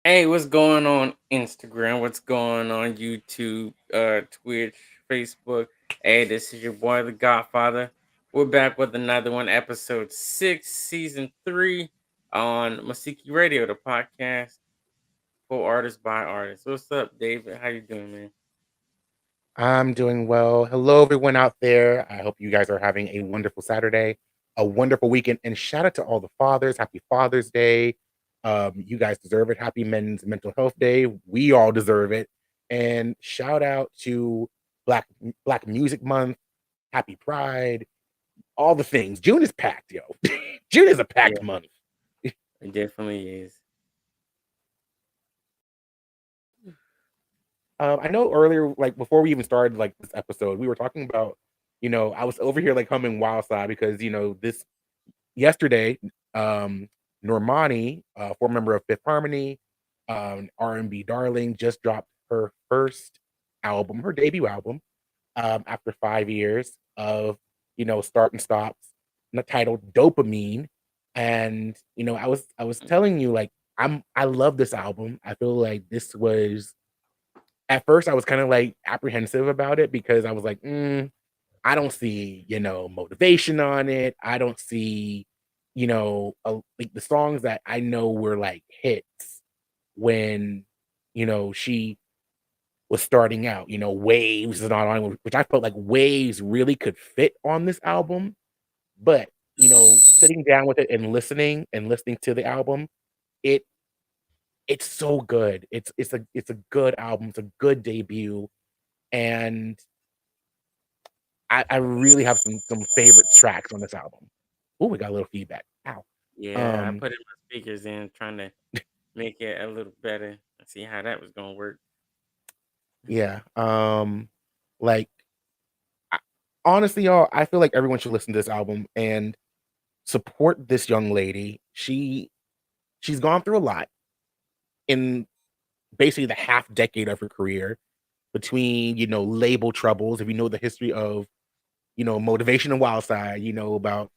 Hey, what's going on Instagram? What's going on YouTube, Twitch, Facebook? Hey, this is your boy, the Godfather. We're back with another one, episode 6, season 3 on Mousiki Radio, the podcast for artists by artists. What's up, David? How you doing, man? I'm doing well. Hello, everyone out there. I hope you guys are having a wonderful Saturday, a wonderful weekend, and shout out to all the fathers. Happy Father's Day. You guys deserve it. Happy Men's Mental Health Day. We all deserve it. And shout out to Black Music Month. Happy Pride. All the things. June is packed, yo. June is a Yeah, packed month. it definitely is. I know earlier, like before we even started like this episode, we were talking about, I was over here like humming Wild Side because this yesterday, um, Normani, former member of Fifth Harmony, R&B darling, just dropped her first album, her debut album, after 5 years of start and stops, titled Dopamine. And I was telling you like I love this album. I feel like this was at first I was kind of like apprehensive about it because I was like, I don't see, motivation on it. I don't see, like the songs that I know were like hits when, she was starting out, Waves is not on, which I felt like Waves really could fit on this album. But, sitting down with it and listening to the album, it it's so good. It's a good album. It's a good debut. And I really have some favorite tracks on this album. Oh, we got a little feedback. Ow. Yeah, I Um, put in my speakers in trying to make it a little better. See how that was going to work. yeah. Like I, honestly, y'all, I feel like everyone should listen to this album and support this young lady. She's gone through a lot in basically the half decade of her career between label troubles. If you know the history of Motivation and Wildside, about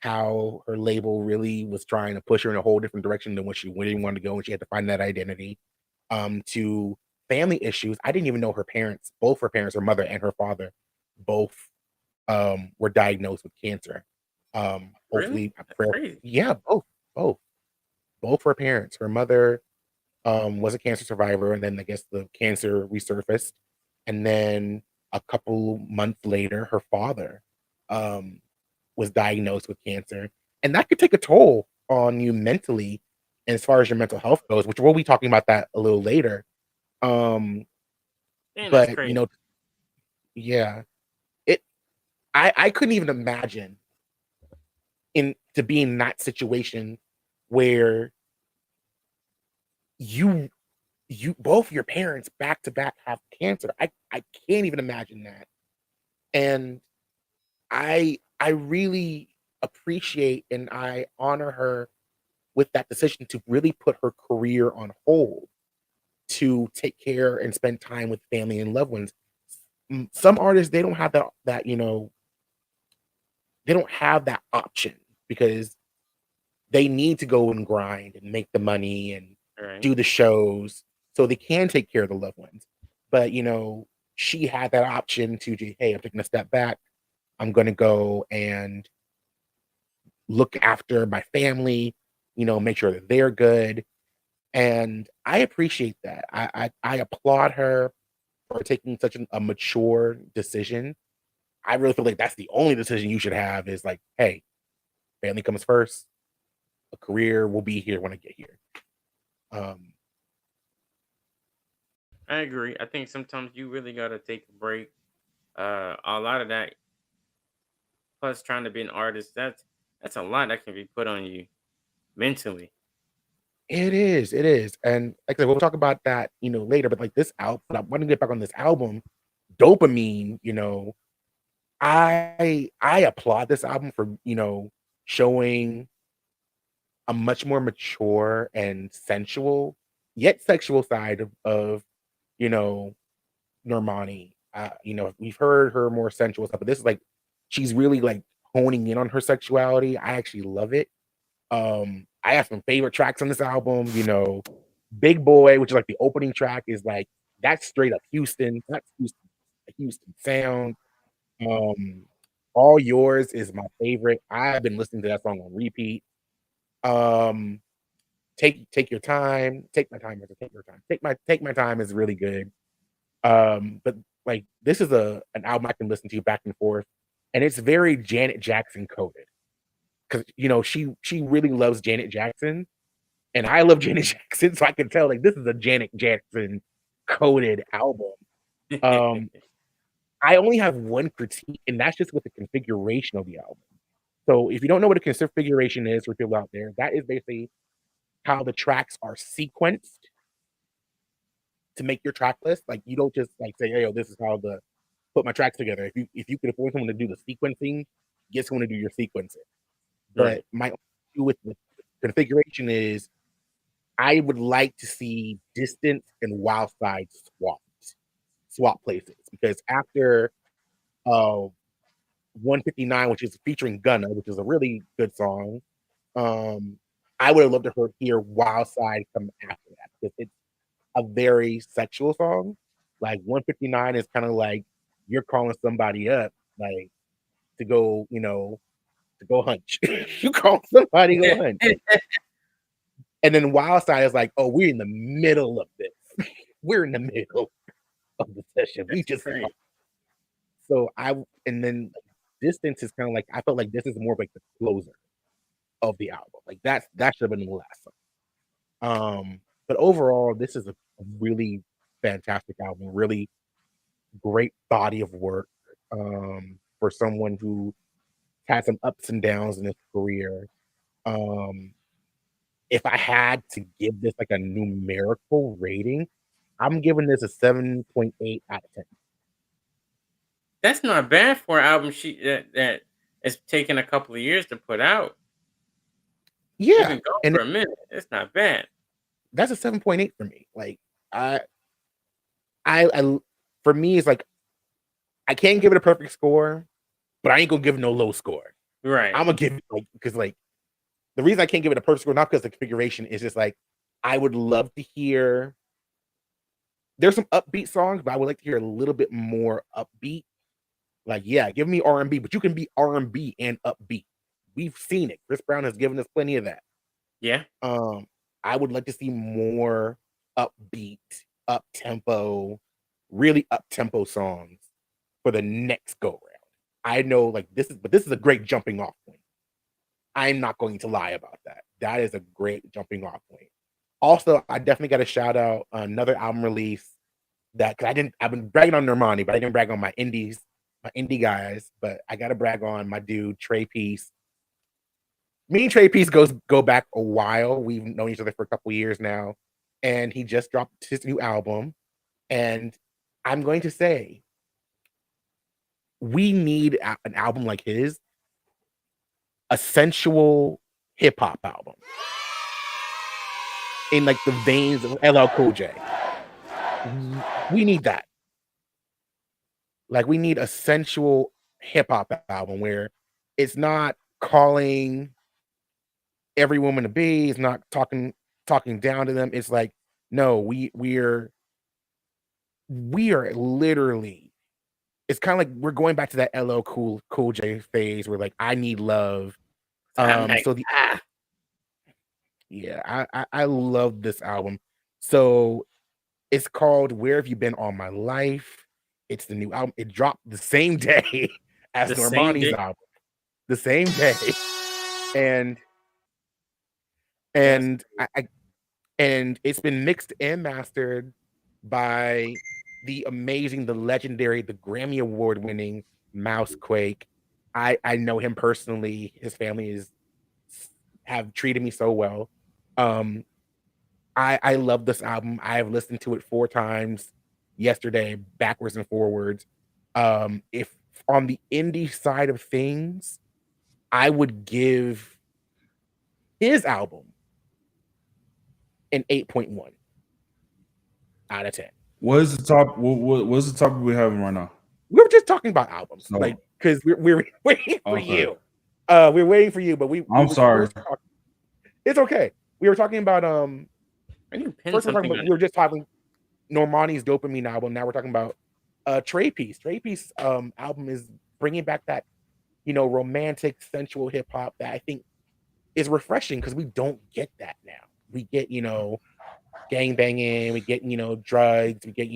how her label really was trying to push her in a whole different direction than what she really wanted to go, and she had to find that identity. To family issues. I didn't even know her parents, both her parents, her mother and her father, both were diagnosed with cancer. Really? Hopefully, a That's prayer. crazy. Yeah, both, both her parents. Her mother was a cancer survivor, and then I guess the cancer resurfaced, and then a couple months later, her father um, was diagnosed with cancer, and that could take a toll on you mentally, and as far as your mental health goes, which we'll be talking about that a little later. Um, Man, that's but crazy. yeah, it. I couldn't even imagine in to be in that situation where you both your parents back to back have cancer. I can't even imagine that. And I really appreciate and I honor her with that decision to really put her career on hold to take care and spend time with family and loved ones. Some artists they don't have that they don't have that option because they need to go and grind and make the money and All right. do the shows so they can take care of the loved ones. But she had that option to hey, I'm taking a step back. I'm gonna go and look after my family, make sure that they're good. And I appreciate that. I applaud her for taking such a mature decision. I really feel like that's the only decision you should have is like, hey, family comes first. A career will be here when I get here. Um, I agree. I think sometimes you really gotta take a break. A lot of that, plus trying to be an artist, that's a lot that can be put on you mentally. it is. And like I said, we'll talk about that, later. But like this album, I want to get back on this album, Dopamine, I applaud this album for, showing a much more mature and sensual, yet sexual side of you know, Normani. We've heard her more sensual stuff, but this is like she's really like honing in on her sexuality. I actually love it. I have some favorite tracks on this album, Big Boy, which is like the opening track, is like that's straight up Houston. That's Houston, a Houston sound. Um, All Yours is my favorite. I've been listening to that song on repeat. Um, take your time. Take my time. Take your time. Take my time is really good. But like this is a an album I can listen to back and forth, and it's very Janet Jackson coded because she really loves Janet Jackson, and I love Janet Jackson, so I can tell like this is a Janet Jackson coded album. Um, I only have one critique, and that's just with the configuration of the album. So if you don't know what a configuration is for people out there, that is basically how the tracks are sequenced to make your track list. Like you don't just like say, "Hey, yo, this is how the put my tracks together." If you could afford someone to do the sequencing, get someone to do your sequencing. But Right. my issue with the configuration is I would like to see Distance and Wild Side swap places because after uh 159, which is featuring Gunna, which is a really good song, um, I would have loved to hear Wild Side come after that because it's a very sexual song. Like 159 is kind of like you're calling somebody up, like to go, to go hunch. You call somebody go hunch. And then Wild Side is like, oh, we're in the middle of this. We're in the middle of the session. We That's just great. so I and then Distance is kind of like I felt like this is more of like the closer of the album. Like that should have been the last song. But overall, this is a really fantastic album. Really great body of work for someone who had some ups and downs in his career. Um, if I had to give this like a numerical rating, I'm giving this a 7.8 out of 10. That's not bad for an album that it's taken a couple of years to put out. You've Yeah, been gone and for a minute. It's not bad. that's a 7.8 for me. Like I, I, for me, it's like I can't give it a perfect score, but I ain't gonna give it no low score. Right. I'm gonna give it like because like the reason I can't give it a perfect score not because the configuration is just like I would love to hear. There's some upbeat songs, but I would like to hear a little bit more upbeat. Like, yeah, give me R&B, but you can be R&B and upbeat. We've seen it. Chris Brown has given us plenty of that. Yeah. Um, I would like to see more upbeat, up tempo, really up tempo songs for the next go round. I know like this is a great jumping off point. I'm not going to lie about that. That is a great jumping off point. Also, I definitely got to shout out another album release that because I've been bragging on Normani, but I didn't brag on my indie guys. But I got to brag on my dude Trey Peace. Me and Trey Peace go back a while. We've known each other for a couple years now, and he just dropped his new album. And I'm going to say we need an album like his, a sensual hip hop album in like the veins of LL Cool J. We need that. Like we need a sensual hip hop album where it's not calling every woman to be, it's not talking down to them. It's like, no, we are literally it's kind of like we're going back to that LL Cool J phase where like I need love. So I'm like, So the ah, yeah, I love this album. So it's called Where Have You Been All My Life? It's the new album. It dropped the same day as the same Normani's day. album. The same day. And That's and and it's been mixed and mastered by the amazing, the legendary, the Grammy Award winning Mousequake. I know him personally. His family is have treated me so well. Um, I love this album. I have listened to it 4 times yesterday, backwards and forwards. If on the indie side of things, I would give his album an 8.1 out of 10. What is the top? What's the topic we're having right now? We were just talking about albums, like So because we're waiting for okay, you. We're waiting for you, but we I'm were sorry. talking. It's okay. We were talking about I need to pin First we're talking something about on we were just talking Normani's Dopamine album. Now we're talking about Trey Piece. Trey Piece album is bringing back that romantic, sensual hip hop that I think is refreshing because we don't get that now. We get gang banging, we get drugs, we get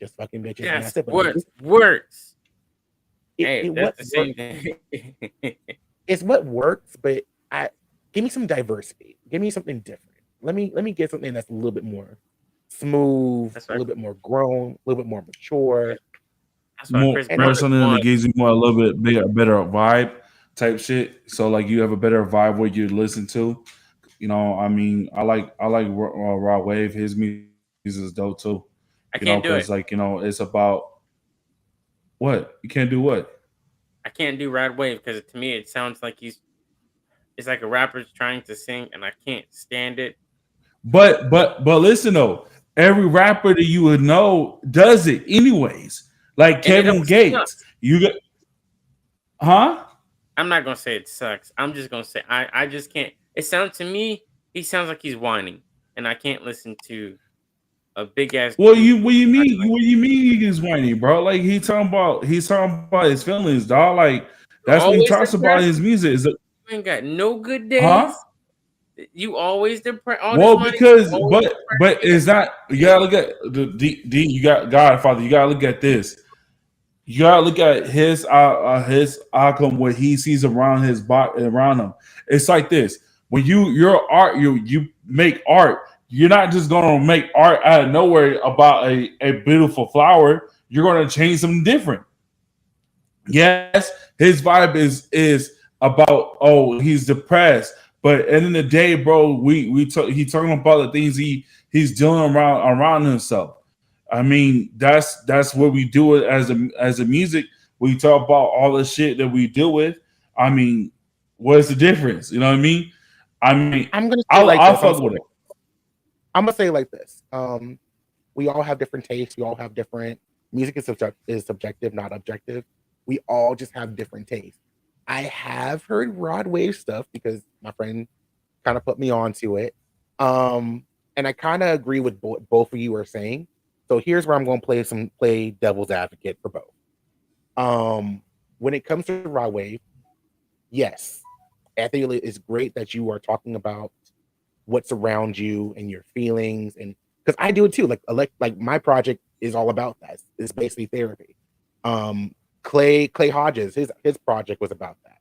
just fucking bitches, and That's that's it. But like what works. it Hey, that's what the works. same thing. It's what works, but I give me some diversity. Give me something different. Let me get something that's a little bit more smooth, That's a why. little bit more grown, a little bit more mature, That's why More Chris and Brown more is something that one. gives you more a little bit better vibe type shit. So like you have a better vibe what you listen to. You know, I mean, I like Raw Wave. His music is dope too. You know, I because can't do like it. it's about what you can't do what. I can't do Rad Wave because to me it sounds like it's like a rapper's trying to sing and I can't stand it. But listen though, every rapper that you would know does it anyways. Like And it Kevin don't Gates, sucks. you got huh? I'm not gonna say it sucks. I'm just gonna say I just can't. It sounds to me he sounds like he's whining, and I can't listen to a big ass Well, dude what you whining mean? like What you mean he is whiny, bro? Like he's talking about his feelings, dog. Like that's what he always talks about in depressed. his music. Is like, You ain't got no good huh? days. You always depressed. All this Well, money, you because always depressed. but You got it's not. You gotta look at the you got Godfather. You gotta look at this. You gotta look at his outcome, what he sees around his body around him. It's like this: when your art, you make art. You're not just gonna make art out of nowhere about a beautiful flower. You're gonna change something different. Yes, his vibe is about, oh, he's depressed, but at the end of the day, bro, he talking about the things he's dealing around himself. I mean, that's what we do it as a music. We talk about all the shit that we deal with. I mean, what's the difference? You know what I mean? I mean, I'm gonna say it I'll like I'll this. fuck with it. I'm gonna say it like this. We all have different tastes. We all have different music is subjective, not objective. We all just have different tastes. I have heard Rod Wave stuff because my friend kind of put me onto it. And I kind of agree with both of you are saying. So here's where I'm going to play devil's advocate for both. When it comes to Rod Wave, yes, I think it's great that you are talking about what's around you and your feelings, and because I do it too. Like my project is all about that. It's basically therapy. Um, Clay Hodges, his project was about that.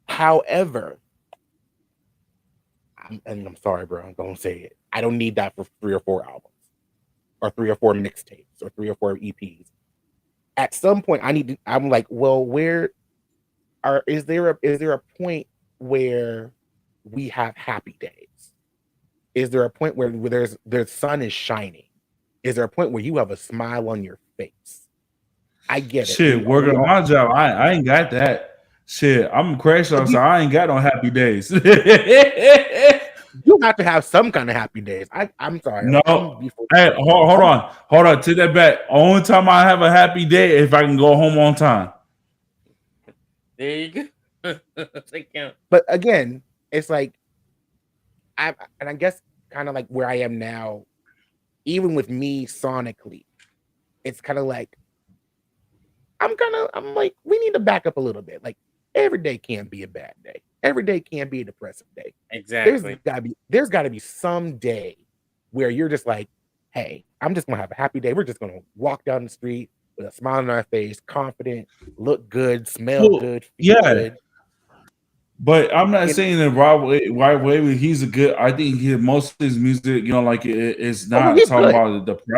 However, I'm sorry, bro. I'm gonna say it. I don't need that for 3 or 4 albums, or 3 or 4 mixtapes, or 3 or 4 EPs. At some point, I need to. I'm like, well, where is there a point where we have happy days? Is there a point where there's sun is shining? Is there a point where you have a smile on your face? I get it. Shit, We working we on all, my job, I ain't got that. Shit, I'm a crash but officer. I ain't got no happy days. you have to have some kind of happy days. I'm sorry. No. Like I'm before. Hey, hold on. Take that back. Only time I have a happy day if I can go home on time. there you go. They count. But again, it's like I guess kind of like where I am now. Even with me sonically, it's kind of like I'm like, we need to back up a little bit. Like every day can't be a bad day. Every day can't be a depressive day. Exactly. There's gotta be some day where you're just like, hey, I'm just gonna have a happy day. We're just gonna walk down the street with a smile on our face, confident, look good, smell Well, good, feel yeah, good. but I'm not You know? saying that Rob Wave, he's a good. I think most of his music, like it's Oh no, not he's talking good. about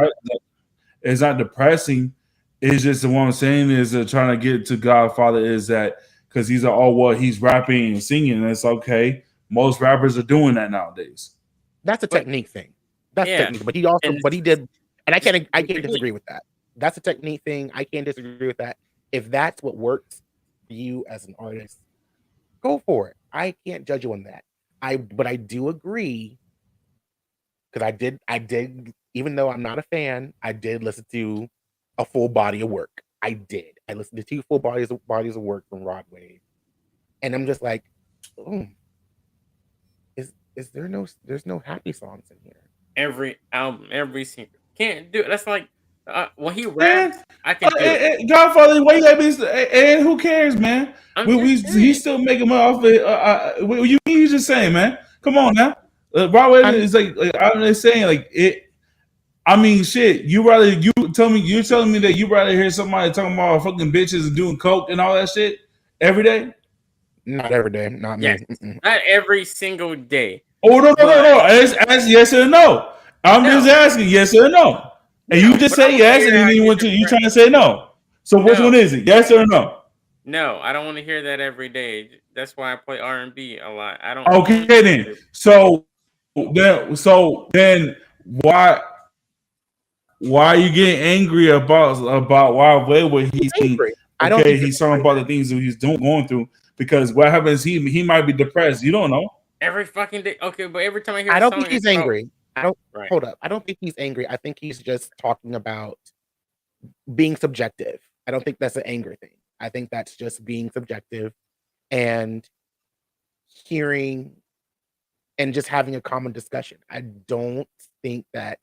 it's not depressing. It's just the one I'm saying is trying to get to Godfather is that because he's he's rapping and singing, and it's okay. Most rappers are doing that nowadays. That's a But technique thing. That's a yeah, technique. and But he did, and it's I the can't technique. disagree with that. That's a technique thing. I can't disagree with that. If that's what works for you as an artist, go for it. I can't judge you on that. But I do agree because I did, even though I'm not a fan, I did listen to a full body of work. I did. I listened to 2 full bodies of work from Rod Wave, and I'm just like, oh, there's no happy songs in here. Every album, every single can't do it. That's like when he Man, raps, I can do it. Godfather, why you gotta be? And who cares, man? I'm just He's saying. still making money off it. You just saying, man? Come on now. Robert I'm is like I'm just saying, like it. I mean, shit. You're telling me that you rather hear somebody talking about fucking bitches and doing coke and all that shit every day? not every day, not Yes, me. Mm-mm. not every single day, Oh no, no, no, but no. Ask yes or no. I'm just no, asking yes or no. And you no. just But I say want to yes, and hear then how you're you depressed. trying to say no. So which No, one is it? Yes or no? no, I don't want to hear that every day. That's why I play R&B a lot. I don't Okay want to then. hear. So then why are you getting angry about why what he's Angry. I don't okay, think there's he's talking anybody about the things that he's going through because what happens he might be depressed. You don't know. Every fucking day. Okay, but every time I hear I a don't think song, he's it's about angry. I don't right. hold up. I don't think he's angry. I think he's just talking about being subjective. I don't think that's an anger thing. I think that's just being subjective and hearing and just having a common discussion. I don't think that,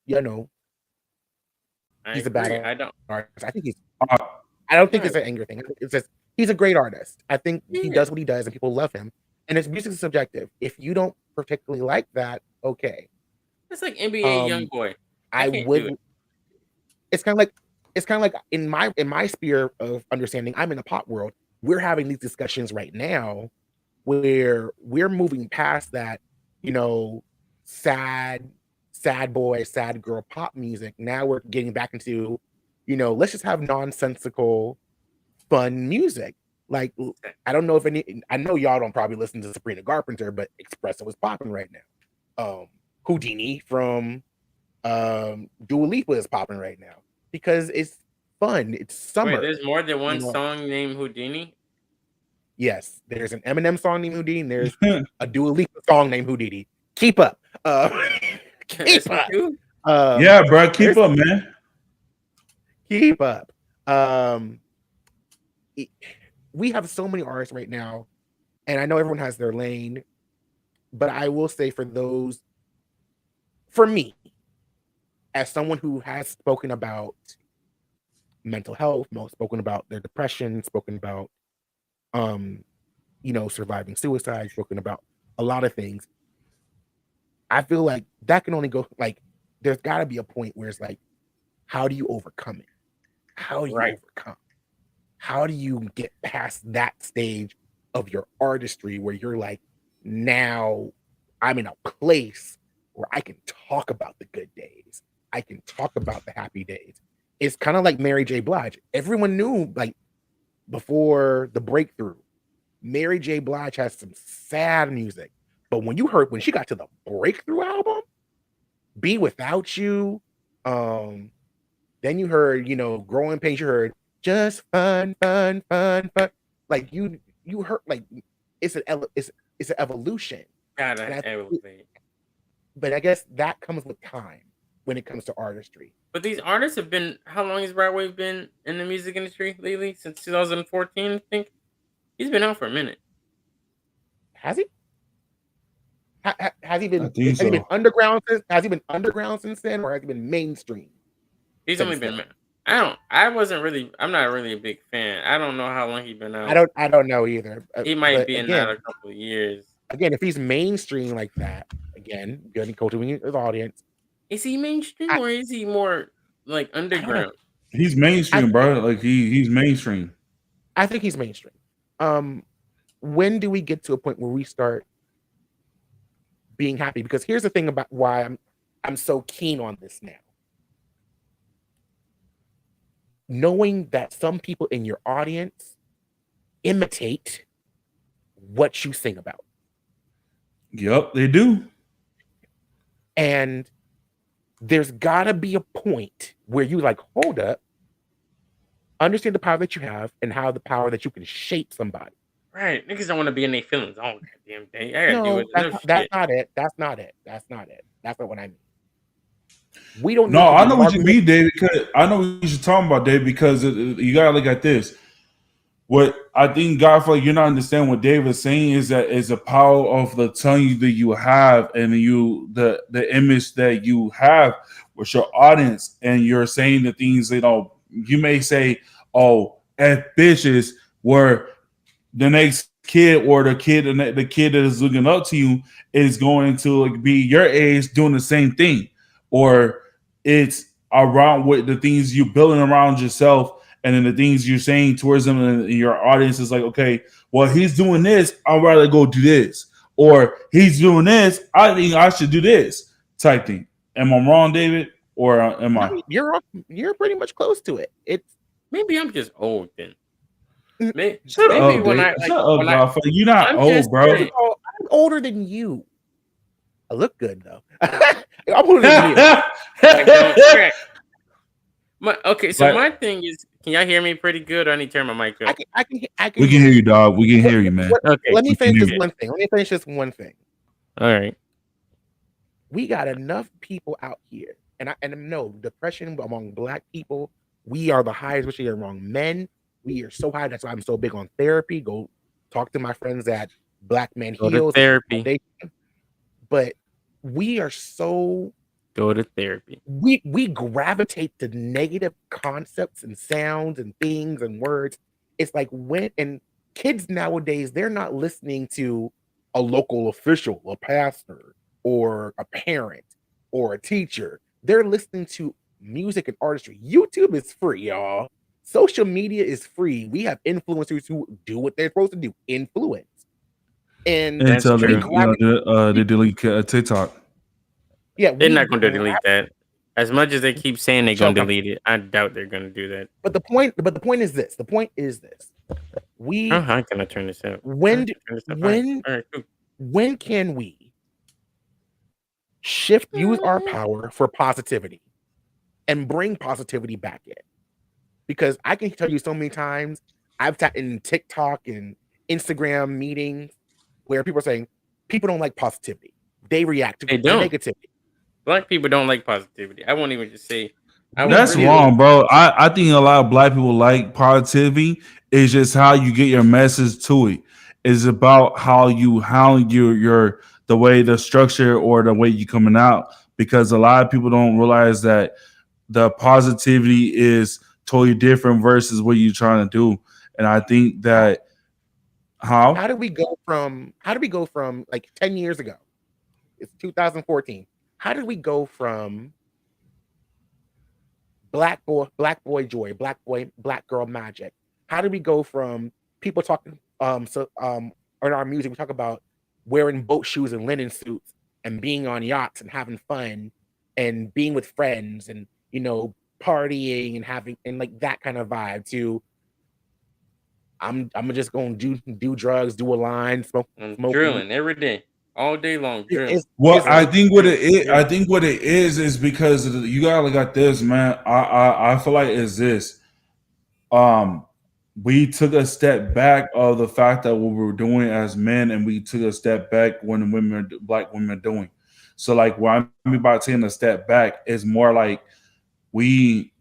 you know, I he's a bad agree. I artist. don't. I think he's Uh, I don't think it's an Right. anger thing. I think it's just he's a great artist. I think he Yeah, does what he does and people love him. And his music is subjective. If you don't particularly like that, okay. it's like NBA Um, YoungBoy. I I can't do it. would it's kind of like in my sphere of understanding, I'm in the pop world. We're having these discussions right now where we're moving past that, you know, sad, sad boy, sad girl pop music. Now we're getting back into, let's just have nonsensical, fun music. Like I don't know if I know y'all don't probably listen to Sabrina Carpenter, but Espresso is popping right now. Houdini from Dua Lipa is popping right now because it's fun. It's Wait, summer. there's more than You one know, song named Houdini. yes, there's an Eminem song named Houdini. There's a Dua Lipa song named Houdini. Keep up. It's Keep up. two. yeah, bro, keep There's up, man. keep up. E- we have so many artists right now, and I know everyone has their lane, but I will say for me, as someone who has spoken about mental health, spoken about their depression, spoken about um, surviving suicide, spoken about a lot of things. I feel like that can only go like there's got to be a point where it's like, how do you overcome it? How do you Right. overcome? How do you get past that stage of your artistry where you're like, now I'm in a place where I can talk about the good days. I can talk about the happy days. It's kind of like Mary J. Blige. Everyone knew like before the breakthrough, Mary J. Blige has some sad music. But when she got to the breakthrough album, Be Without You, um, then you heard, Growing Pains, you heard just fun, fun, fun, fun. Like you heard like it's an evolution. And Gotta elevate. but I guess that comes with time when it comes to artistry. But these artists have been. How long has Brad Wave been in the music industry lately? Since 2014, I think. He's been out for a minute. Has he? Has he I been think so. underground since has he been underground since then, or has he been mainstream He's only since been. then? I don't. I wasn't really. I'm not really a big fan. I don't know how long he's been I out. don't I don't know either. He might But be in again, out a couple of years. if he's mainstream like that, again, getting cultivating his audience, Is he mainstream I, or is he more like I don't know. underground? He's I mainstream, bro. Like he's mainstream. I think he's mainstream. Um, when do we get to a point where we start being happy? Because here's the thing about why I'm so keen on this now. Knowing that some people in your audience imitate what you sing about. Yep, they do. And there's gotta be a point where you like, hold up, understand the power that you have and how the power that you can shape somebody. Right. Niggas don't want to be in their feelings all goddamn day. I gotta deal No, with enough that's shit. not it. That's not it. That's not it. That's not what I mean. We don't need No, to I be know what you Margaret. mean, Dave. Because I know what you're talking about, Dave. Because you gotta look at this. what I think God, for you're not understanding what David's saying is that is the power of the tongue that you have and the image that you have with your audience, and you're saying the things you may say, oh, F bitches were the next kid or the kid that is looking up to you is going to like be your age doing the same thing, or it's around with the things you building around yourself, and then the things you're saying towards them, and your audience is like, okay, well, he's doing this, I'd rather go do this, or he's doing this, I think I should do this type thing. Am I wrong, David, or am No, I? you're pretty much close to it. It's Maybe I'm just old then. mm, Shut Maybe up, when Dave. I like Shut up, when I Godfather. You're not I'm old, just bro. saying. I'm older than you. I look good though. I'm older than you. Like don't crack. Okay, so But my thing is, can y'all hear me pretty good? Or I need to turn my mic up. I We can can hear hear you. you, dog. We can hear you, man. Okay, Let me We can finish hear this you. one thing. Let me finish this one thing. all right. We got enough people out here, and no depression among Black people. We are the highest, especially among men. We are so high. That's why I'm so big on therapy. Go talk to my friends at Black Men Go to Heals therapy. Foundation. But we are so Go to therapy. we gravitate to negative concepts and sounds and things and words. It's like when and kids nowadays, they're not listening to a local official, a pastor, or a parent, or a teacher. They're listening to music and artistry. YouTube is free, y'all. Social media is free. We have influencers who do what they're supposed to do, influence. And That's Until we true. gravitate, they delete TikTok. yeah, They're we not gonna grab delete that. As much as they keep saying they're gonna shall come. delete it, I doubt they're gonna do that. But the point is this. The point is this. We How can I turn this up? How when can I turn this up? when All right, cool. when can we use our power for positivity and bring positivity back in? Because I can tell you so many times I've sat in TikTok and Instagram meetings where people are saying people don't like positivity. They react They to don't. negativity. Black people don't like positivity. I won't even just say. I We would That's really do. say. wrong, bro. I think a lot of black people like positivity. It's just how you get your message to it. It's about how your the way the structure or the way you coming out. Because a lot of people don't realize that the positivity is totally different versus what you're trying to do. And I think How, that how how did we go from like 10 years ago? It's 2014. How did we go from black boy joy, black girl magic? How do we go from people talking in our music we talk about wearing boat shoes and linen suits and being on yachts and having fun and being with friends and partying and having and like that kind of vibe to I'm just gonna do drugs, do a line, I'm smoke weed. drilling every day, all day long, drilling. Well, It's I like think what Drilling, it is, I drilling. think what it is because you gotta look at this, man. I feel like it's this. Um, we took a step back of the fact that what we were doing as men, and we took a step back when black women are doing. So, like, what I mean by taking a step back is more like we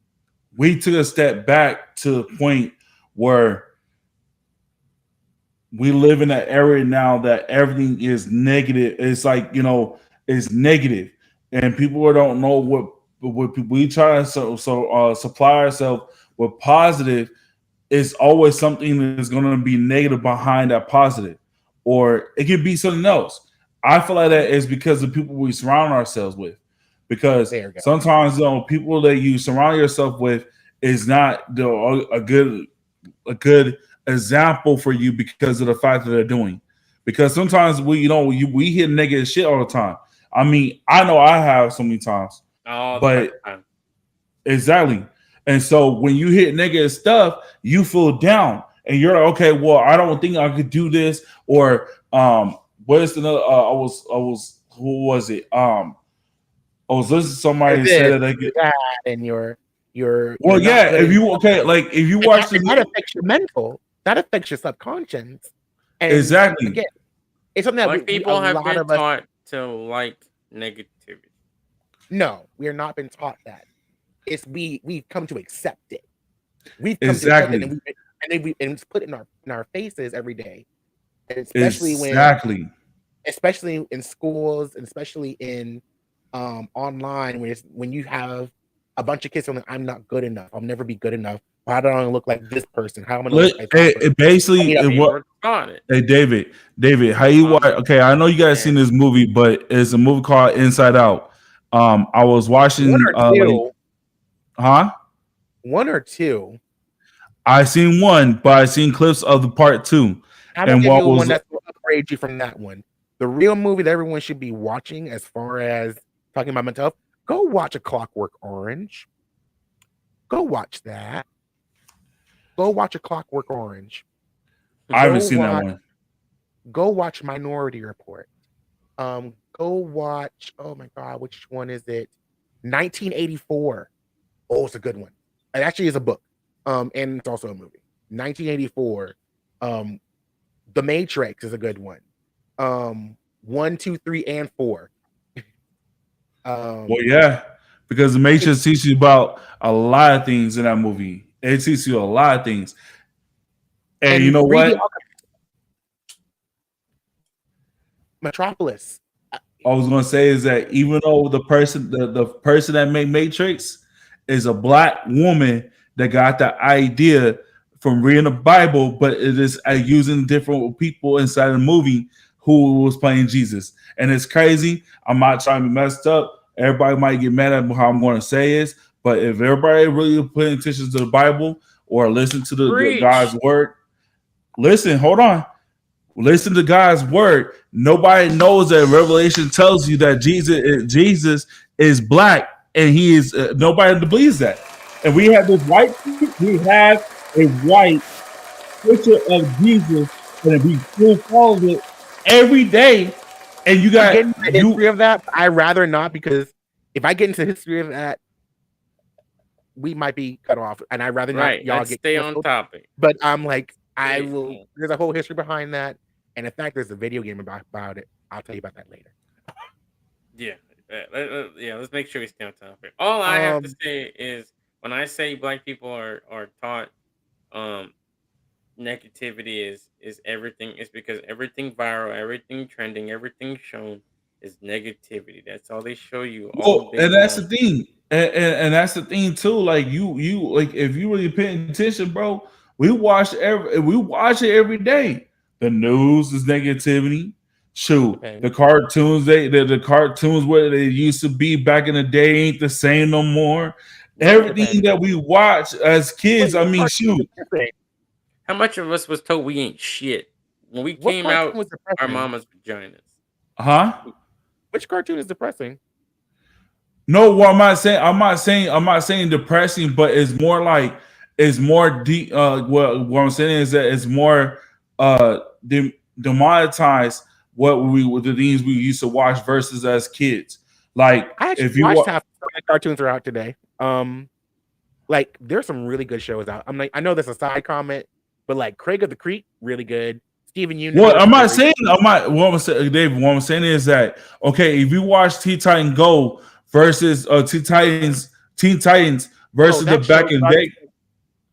we took a step back to the point where we live in an area now that everything is negative. It's like it's negative, and people don't know what people, we try to supply ourselves with positive. It's always something that's going to be negative behind that positive, or it could be something else. I feel like that is because of people we surround ourselves with. Because there you go. sometimes people that you surround yourself with is not a good example for you because of the fact that they're doing. Because sometimes we hear negative shit all the time. I mean, I know I have so many times, All the but fucking time. exactly. And so when you hit negative stuff, you feel down, and you're like, okay, well, I don't think I could do this, or what is another? Who was it? I was listening to You're somebody say this, that they you're could. that, and you're Well, not yeah, good if in you okay, like if you and watch the that affects your mental, that affects your subconscious. And exactly, again, it's something that Black a people have lot been of us taught to like negativity. no, we are not been taught that. It's we've come to accept it. We've come to accept it, exactly. and it's put in our faces every day, and Exactly. especially in schools, and especially in online, when you have a bunch of kids saying, "I'm not good enough. I'll never be good enough. How do I look like this person? How am I gonna look like that person?" It basically I it, mean, what We're on it. Hey David, how you watch? Okay, I know you guys seen Man. this movie, but it's a movie called Inside Out. I was one watching, or two, huh? one or two. I seen one, but I seen clips of the part two, I'm gonna and give what you one was that's gonna upgrade you from that one. The real movie that everyone should be watching, as far as talking about mental health, go watch A Clockwork Orange. Go watch that. Go watch A Clockwork Orange. I Go haven't seen that watch. one. Go watch Minority Report. Go watch. Oh my God, which one is it? 1984. Oh, it's a good one. It actually is a book. And it's also a movie. 1984. Um, The Matrix is a good one. One, two, three, and four. Well, Um, yeah, because the it's Matrix teaches you about a lot of things in that movie. It teaches you a lot of things, and you and know read the what? Metropolis. I was gonna say is that even though the person that made Matrix is a black woman that got the idea from reading the Bible, but it is using different people inside the movie who was playing Jesus, and it's crazy. I'm not trying to be messed up. Everybody might get mad at how I'm going to say is, but if everybody really paying attention to the Bible or listen to the God's Preach. word, listen, hold on. Listen to God's word. Nobody knows that Revelation tells you that Jesus is black, and he is nobody believes that. And we have this white. We have a white picture of Jesus, and if we still follow it every day, and you I get got into the you. history of that. I rather not, because if I get into the history of that, we might be cut off, and I'd rather not Right. y'all Let's get stay on canceled. topic. But I'm like, I Yeah. will. There's a whole history behind that, and in fact, there's a video game about it. I'll tell you about that later. Yeah. Yeah. Let's make sure we stay on topic. All I have to Um, say is when I say black people are taught um negativity is everything. It's because everything viral, everything trending, everything shown is negativity. That's all they show you all Well, day and that's the long. thing, and that's the thing too. Like you like if you really paying attention, bro. We watch it every day. The news is negativity. Shoot, okay. the cartoons the cartoons where they used to be back in the day ain't the same no more. What Everything depends? that we watch as kids, Wait, I what mean, cartoon was shoot, depressing? How much of us was told we ain't shit when we What came cartoon out was our depressing? mama's vaginas? huh? Which cartoon is depressing? No, what I'm not saying depressing, but it's more like it's more deep. What I'm saying is that it's more demonetized what the things we used to watch versus as kids. Like I actually if you watched wa- half the cartoons are out today. Like there's some really good shows out. I'm like, I know there's a side comment, but like Craig of the Creek, really good. Steven what Universe, I'm not very saying, I'm not what I'm saying, Dave. What I'm saying is that okay, if you watch Teen Titan Go versus Teen Titans oh versus the that show back in the sucks, day,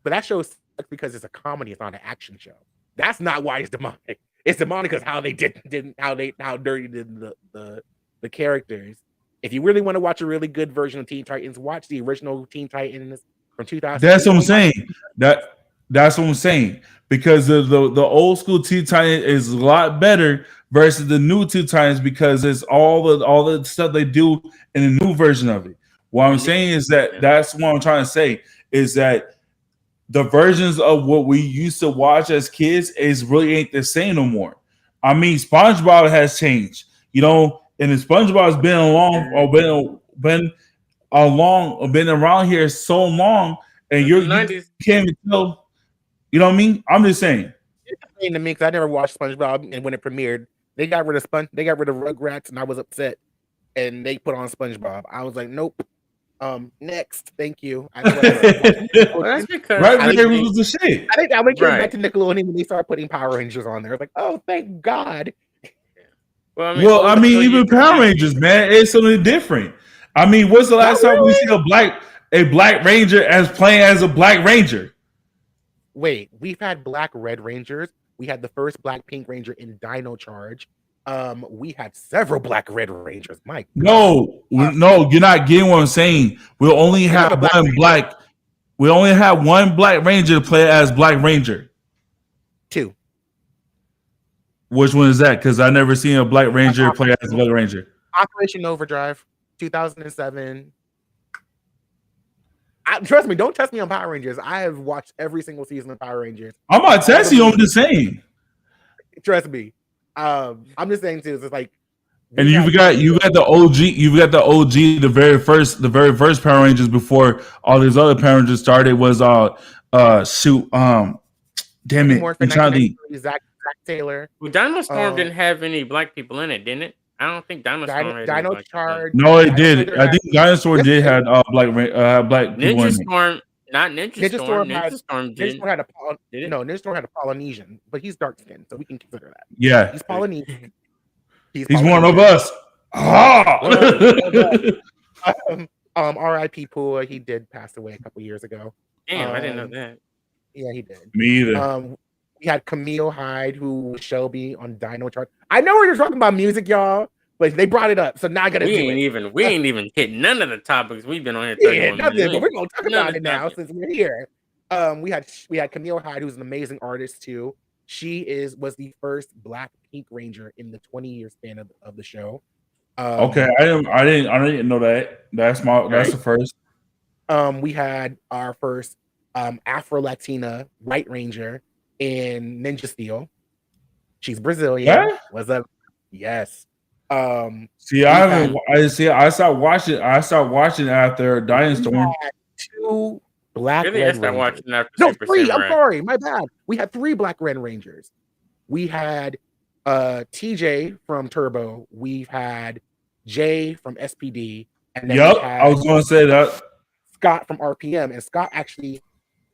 but that show sucks because it's a comedy. It's not an action show. That's not why it's demonic. It's demonic because how they did how dirty did the characters. If you really want to watch a really good version of Teen Titans, watch the original Teen Titans from that's 2008. what I'm Only lasted saying. That that's what I'm saying. Because the old school Teen Titans is a lot better versus the new Teen Titans because it's all the stuff they do in the new version of it. What I'm saying is that Yeah. that's what I'm trying to say is that the versions of what we used to watch as kids is really ain't the same no more. I mean, SpongeBob has changed, you know, and the SpongeBob's been along or been around here so long, and Since the you 90s. can't even tell. You know what I mean? I'm just saying. It's insane to me because I never watched SpongeBob, and when it premiered, they got rid of Rugrats, and I was upset. And they put on SpongeBob. I was like, nope. Next, thank you. I know Well, that's because Right I there think was the shit. I think that one came back right. to Nickelodeon when they started putting Power Rangers on there. I was like, oh, thank God. Well, I mean, Well, I old mean, school even used to Power just be Rangers, man, it's something different. I mean, what's the Not last time we really. see a black ranger as playing as a black ranger? wait, we've had Black Red Rangers. We had the first Black Pink Ranger in Dino Charge. We had several Black Red Rangers. My God. No, you're not getting what I'm saying. We'll only We have have a Black one Ranger. black. We only have one Black Ranger to play as Black Ranger. 2. Which one is that? Because I never seen a Black Ranger play as Black Ranger. Operation Overdrive, 2007. Trust me, don't test me on Power Rangers. I have watched every single season of Power Rangers. I'm not testing you. I'm just saying. Trust me. I'm just saying too. It's like, and you got the OG, the very first Power Rangers before all these other Power Rangers started was damn it, Morphin, Zach Taylor. Well, Dino Storm didn't have any black people in it, didn't it? I don't think Dino Storm had any Dino black Charge. No, it did. I think Dinosaur did have black people Ninja in Storm, not Ninja Storm. Ninja Storm Storm had a did it? no. Ninja Storm had a Polynesian, but he's dark skinned, so we can consider that. Yeah, he's Polynesian. He's one of us. R.I.P. Pua. He did pass away a couple years ago. Damn, I didn't know that. Yeah, he did. Me either. We had Camille Hyde, who was Shelby on Dino Chart. I know we were talking about music, y'all, but they brought it up, so now I gotta do it. We ain't even hit none of the topics we've been on here. Yeah, nothing, but we're gonna talk about it now since we're here. We had Camille Hyde, who's an amazing artist too. She was the first Black Pink Ranger in the 20-year span of the show. Okay, I didn't know that. That's the first. We had our first Afro Latina White Ranger in Ninja Steel. She's Brazilian. Yeah? What's up? Yes. I stopped watching after Dino 2 Black Red Rangers. Watching after no, Super 3. Samurai. I'm sorry, my bad. We had 3 Black Red Rangers. We had TJ from Turbo. We've had Jay from SPD, and then I was going to say that Scott from RPM. And Scott actually,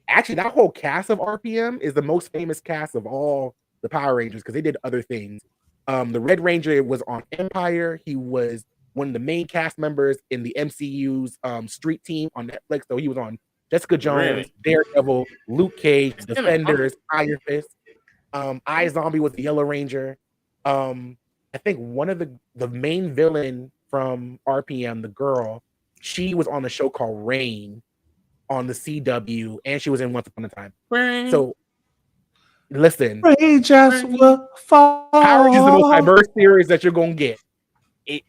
that whole cast of RPM is the most famous cast of all the Power Rangers because they did other things. The Red Ranger was on Empire. He was one of the main cast members in the MCU's Street Team on Netflix. So he was on Jessica Jones, Daredevil, Luke Cage, Defenders, Iron Fist. iZombie was the Yellow Ranger. I think one of the main villain from RPM, the girl, she was on the show called Rain on the CW, and she was in Once Upon a Time. Rain. So listen, Rain just will fall. Power Rangers is the most diverse series that you're gonna get. Okay,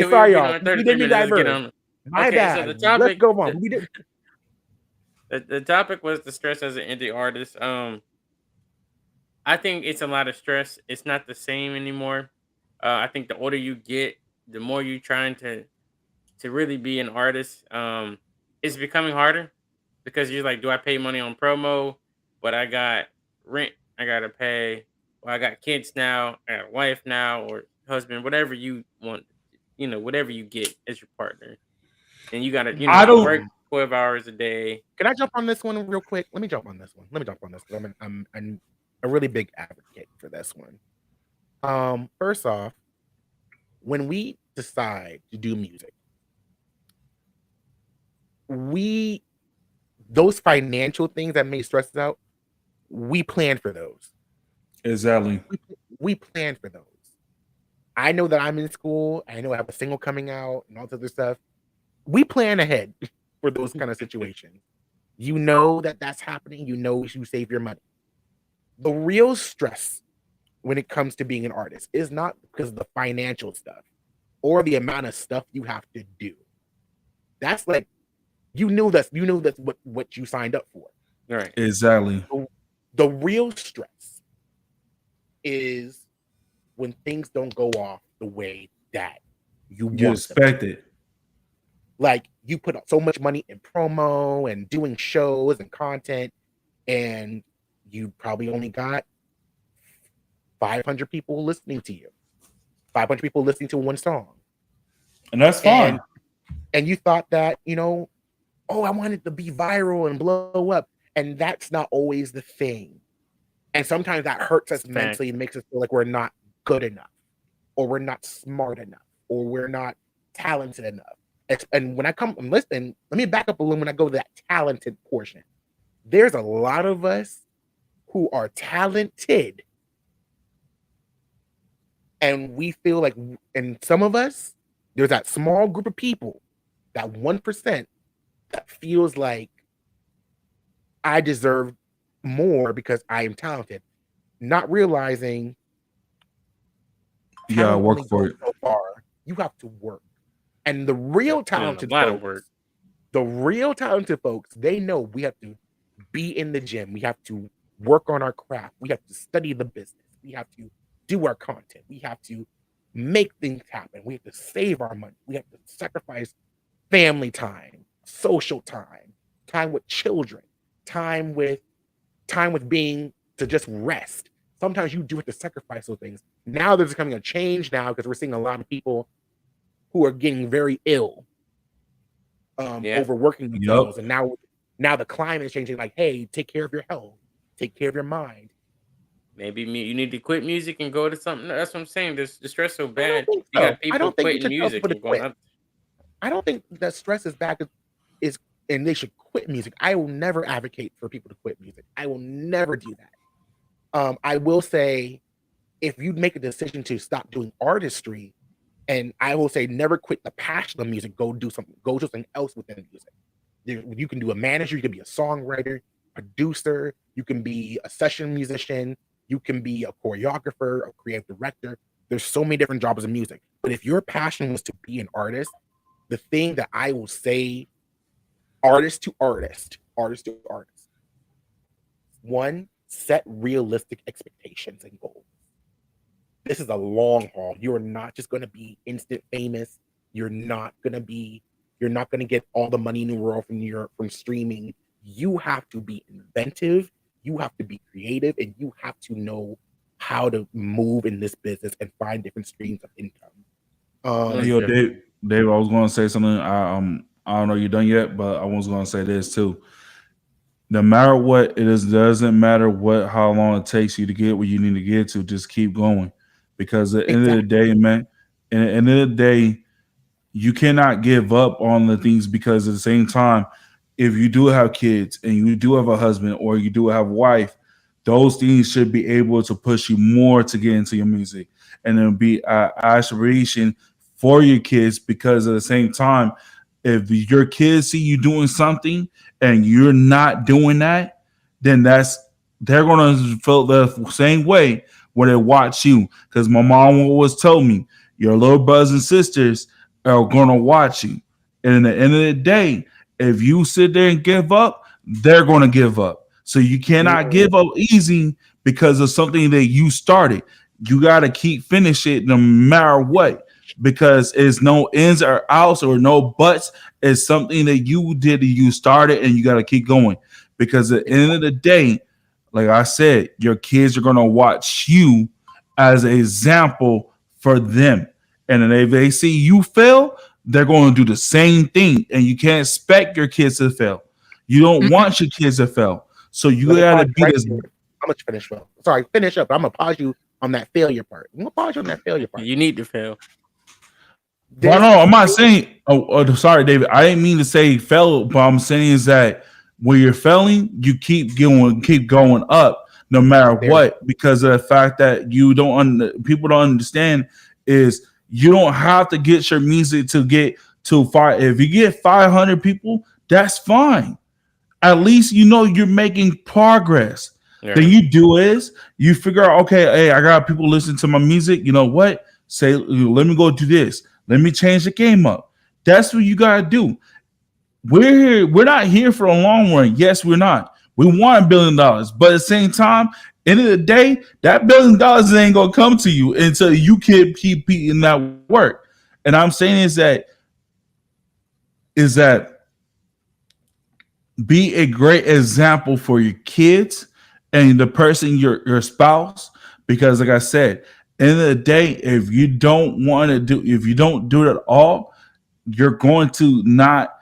sorry, y'all. We didn't be diverse. My bad. So the topic, let's go on. We did. The topic was the stress as an indie artist. I think it's a lot of stress. It's not the same anymore. I think the older you get, the more you're trying to really be an artist. It's becoming harder because you're like, do I pay money on promo? But I got rent I gotta pay. Well, I got kids now, I got a wife now, or husband, whatever you want, whatever you get as your partner. And you gotta, work 12 hours a day. Can I jump on this one real quick? Let me jump on this one because I'm a really big advocate for this one. First off, when we decide to do music, those financial things that may stress us out, we plan for those. Exactly. We plan for those. I know that I'm in school. I know I have a single coming out and all this other stuff. We plan ahead for those kind of situations. You know that that's happening. You know you save your money. The real stress when it comes to being an artist is not because of the financial stuff or the amount of stuff you have to do. That's like, you knew that's what you signed up for. Right. Exactly. The real stress is when things don't go off the way that you expect it. Like, you put so much money in promo and doing shows and content, and you probably only got 500 people listening to you. 500 people listening to one song. And that's fine. And you thought that, I wanted to be viral and blow up. And that's not always the thing. And sometimes that hurts us mentally and makes us feel like we're not good enough, or we're not smart enough, or we're not talented enough. And when I come and listen, let me back up a little when I go to that talented portion. there's a lot of us who are talented, and we feel like, and some of us, there's that small group of people, that 1% that feels like I deserve more because I am talented, not realizing You gotta talent work only for goes it. so far. You have to work. And Yeah, put in a lot of work. the real talented folks, they know we have to be in the gym. We have to work on our craft. We have to study the business. We have to do our content. We have to make things happen. We have to save our money. We have to sacrifice family time, social time, time with children, time with time with being to just rest. Sometimes you do have to sacrifice those things. Now there's coming a change now because we're seeing a lot of people who are getting very ill, Yeah, overworking Yup. themselves, and now the climate is changing. Like, hey, take care of your health, take care of your mind. maybe you need to quit music and go to something. That's what I'm saying. This the stress so I don't bad. think You so. got I people don't think you quitting should tell music people to and going quit. out. I don't think that stress is back is and they should quit music. I will never advocate for people to quit music. I will never do that. I will say if you make a decision to stop doing artistry, and I will say never quit the passion of music. Go do something else within music. You can do a manager, you can be a songwriter, producer, you can be a session musician, you can be a choreographer, a creative director. There's so many different jobs in music. But if your passion was to be an artist, the thing that I will say, artist to artist, one, set realistic expectations and goals. This is a long haul. You're not just going to be instant famous. You're not going to be. You're not going to get all the money in the world from streaming. You have to be inventive. You have to be creative, and you have to know how to move in this business and find different streams of income. Hey, Most Um, yo, definitely. Dave, I was gonna say something. I don't know you're done yet, but I was gonna say this too. No matter what it is, doesn't matter what how long it takes you to get where you need to get to. Just keep going, because at the end of the exactly. day, man, and at the end of the day, you cannot give up on the things, because at the same time, if you do have kids and you do have a husband or you do have a wife, those things should be able to push you more to get into your music, and it'll be aspiration for your kids, because at the same time, if your kids see you doing something and you're not doing that, then they're gonna feel the same way when they watch you. Because my mom always told me, your little brothers and sisters are gonna watch you. And at the end of the day, if you sit there and give up, they're gonna give up. So you cannot Mm, give up easy because of something that you started. You gotta keep finish it no matter what, because it's no ins or outs or no buts. It's something that you did, you started, and you gotta keep going. Because at the end of the exactly. day, like I said, your kids are gonna watch you as an example for them. And then if they see you fail, they're going to do the same thing. And you can't expect your kids to fail. You don't Mm-mm. want your kids to fail. So you Let me got pause to you be right this. there. I'm gonna finish well. Sorry, finish up. I'm gonna pause you on that failure part. I'm gonna pause you on that failure part. You need to fail. Well, There's no, I'm not failure. saying. Sorry, David. I didn't mean to say fail, but I'm saying is that when you're failing, you keep going up, no matter There's what, because of the fact that people don't understand is you don't have to get your music to get to five. If you get 500 people, that's fine. At least you know you're making progress. Then Right. you do is you figure out, okay, hey, I got people listening to my music. You know what? Say, let me go do this. Let me change the game up. That's what you gotta do. We're here. We're not here for a long run. Yes, we're not. We want $1 billion, but at the same time, end of the day, that $1 billion ain't gonna come to you until you keep beating that work. And I'm saying is that be a great example for your kids and the person your spouse, because like I said, end of the day, if you don't do it at all, you're going to not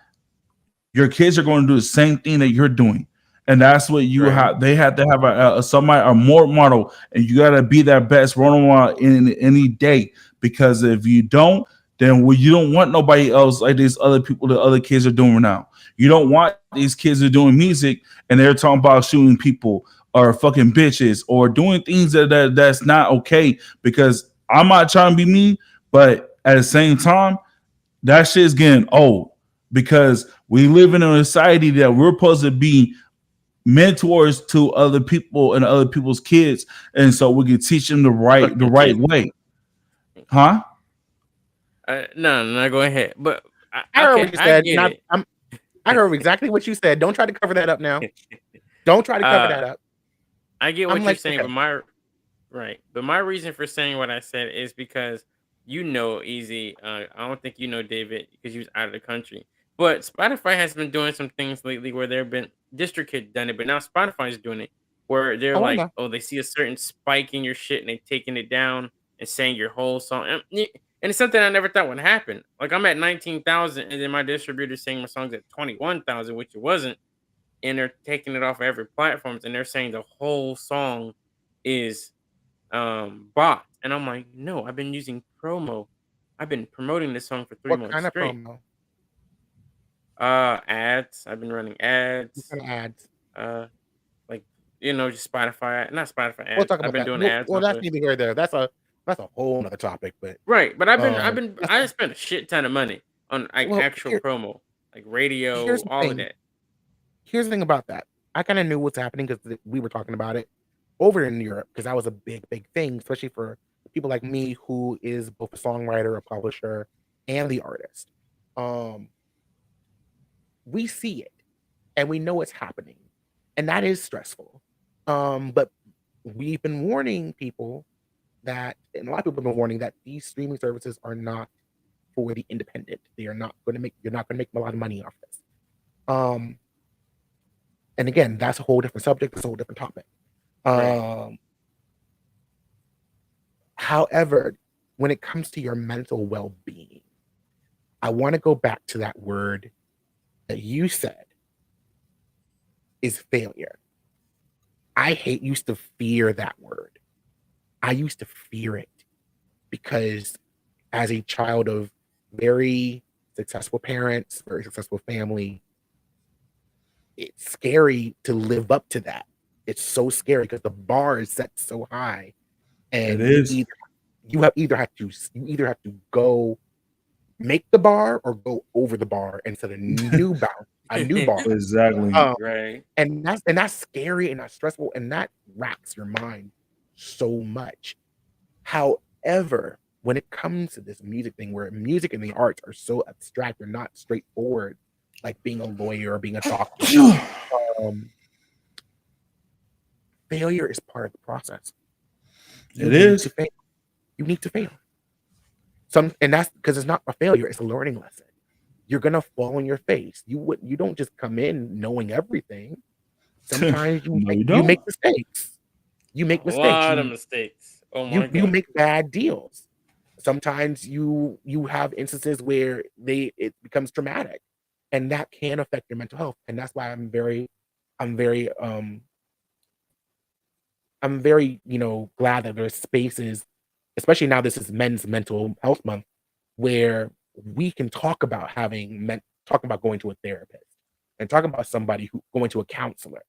your kids are going to do the same thing that you're doing. And that's what you Right. have. They have to have somebody, a more model, and you got to be that best role model in any day. Because if you don't, then you don't want nobody else like these other people, the other kids are doing now. You don't want these kids are doing music and they're talking about shooting people or fucking bitches or doing things that's not okay. Because I'm not trying to be mean, but at the same time, that shit's getting old because we live in a society that we're supposed to be mentors to other people and other people's kids, and so we can teach them the Fucking right kids. way, huh? No, no, go ahead. But I heard okay, what you I said. get Not it. I heard exactly what you said. Don't try to cover that up now. Don't try to cover uh, that up. I get I'm what you're like, saying, okay, but my right. But my reason for saying what I said is because Easy. I don't think you know David because he was out of the country. But Spotify has been doing some things lately where there have been DistroKid done it, but now Spotify is doing it where they're oh, I like, know. oh, they see a certain spike in your shit and they taking it down and saying your whole song. And it's something I never thought would happen. Like I'm at 19,000 and then my distributor's saying my song's at 21,000, which it wasn't, and they're taking it off every platforms and they're saying the whole song is bought. And I'm like, no, I've been using promo. I've been promoting this song for 3 months What kind of straight. promo? Ads. I've been running What ads. kind of ads? Uh like just Spotify, not Spotify We'll ads. talk I've about been that. doing Well, ads well, off that's of neither here nor there. That's a whole nother topic. But right, but that's I spent a shit ton of money on like well. actual promo, like radio, Here's the all of thing. that. Here's the thing about that. I kind of knew what's happening because we were talking about it over in Europe because that was a big thing, especially for people like me who is both a songwriter, a publisher, and the artist. Um, we see it and we know it's happening, and that is stressful. But we've been warning people that, and a lot of people have been warning that these streaming services are not for the independent. They are not going to make. You're not going to make a lot of money off this. Um, and again, that's a whole different subject. It's a whole different topic. Right. Um, however, when it comes to your mental well-being, I want to go back to that word that you said is failure. I hate used to fear that word. I used to fear it because as a child of very successful parents, very successful family, it's scary to live up to that. It's so scary because the bar is set so high, It and is. you either have to go make the bar or go over the bar and set a new bar. Exactly. Um, Right. and that's scary and that's stressful and that racks your mind so much. However, when it comes to this music thing, where music and the arts are so abstract, they're not straightforward, like being a lawyer or being a doctor. Um, failure is part of the process. You It need to is. fail. You need to fail. And that's because it's not a failure; it's a learning lesson. You're gonna fall on your face. You don't just come in knowing everything. Sometimes No, you you don't. make mistakes. You make A mistakes. lot of You mistakes. Oh my you god. make bad deals. Sometimes you have instances where it becomes traumatic, and that can affect your mental health. And that's why I'm very I'm very, glad that there's spaces, especially now this is Men's Mental Health Month, where we can talk about talking about going to a therapist and talking about somebody who going to a counselor.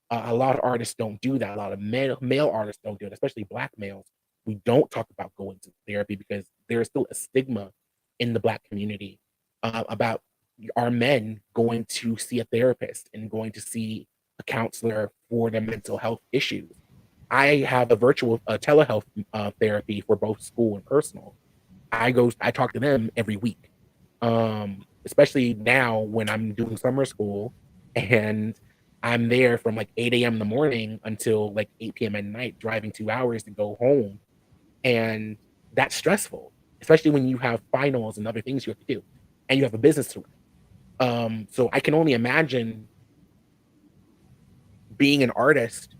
A lot of artists don't do that. A lot of male artists don't do it, especially Black males. We don't talk about going to therapy because there is still a stigma in the Black community about our men going to see a therapist and going to see a counselor for their mental health issues. I have a virtual telehealth therapy for both school and personal. I talk to them every week, especially now when I'm doing summer school and I'm there from like 8 a.m. in the morning until like 8 p.m. at night, driving 2 hours to go home. And that's stressful, especially when you have finals and other things you have to do and you have a business to run. So I can only imagine being an artist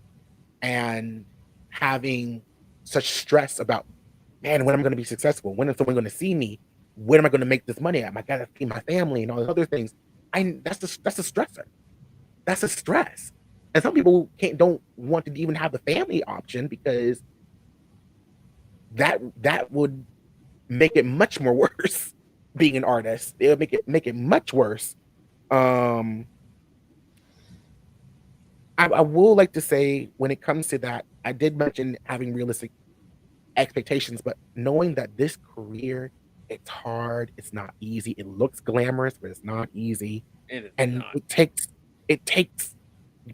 and having such stress about, man, when am I going to be successful? When is someone going to see me? When am I going to make this money? Am I got to feed my family and all these other things? That's a stressor. That's a stress. And some people don't want to even have the family option because that would make it much more worse. Being an artist, it would make it much worse. Um, I will like to say when it comes to that, I did mention having realistic expectations, but knowing that this career, it's hard, it's not easy. It looks glamorous, but it's not easy, It is and not. it takes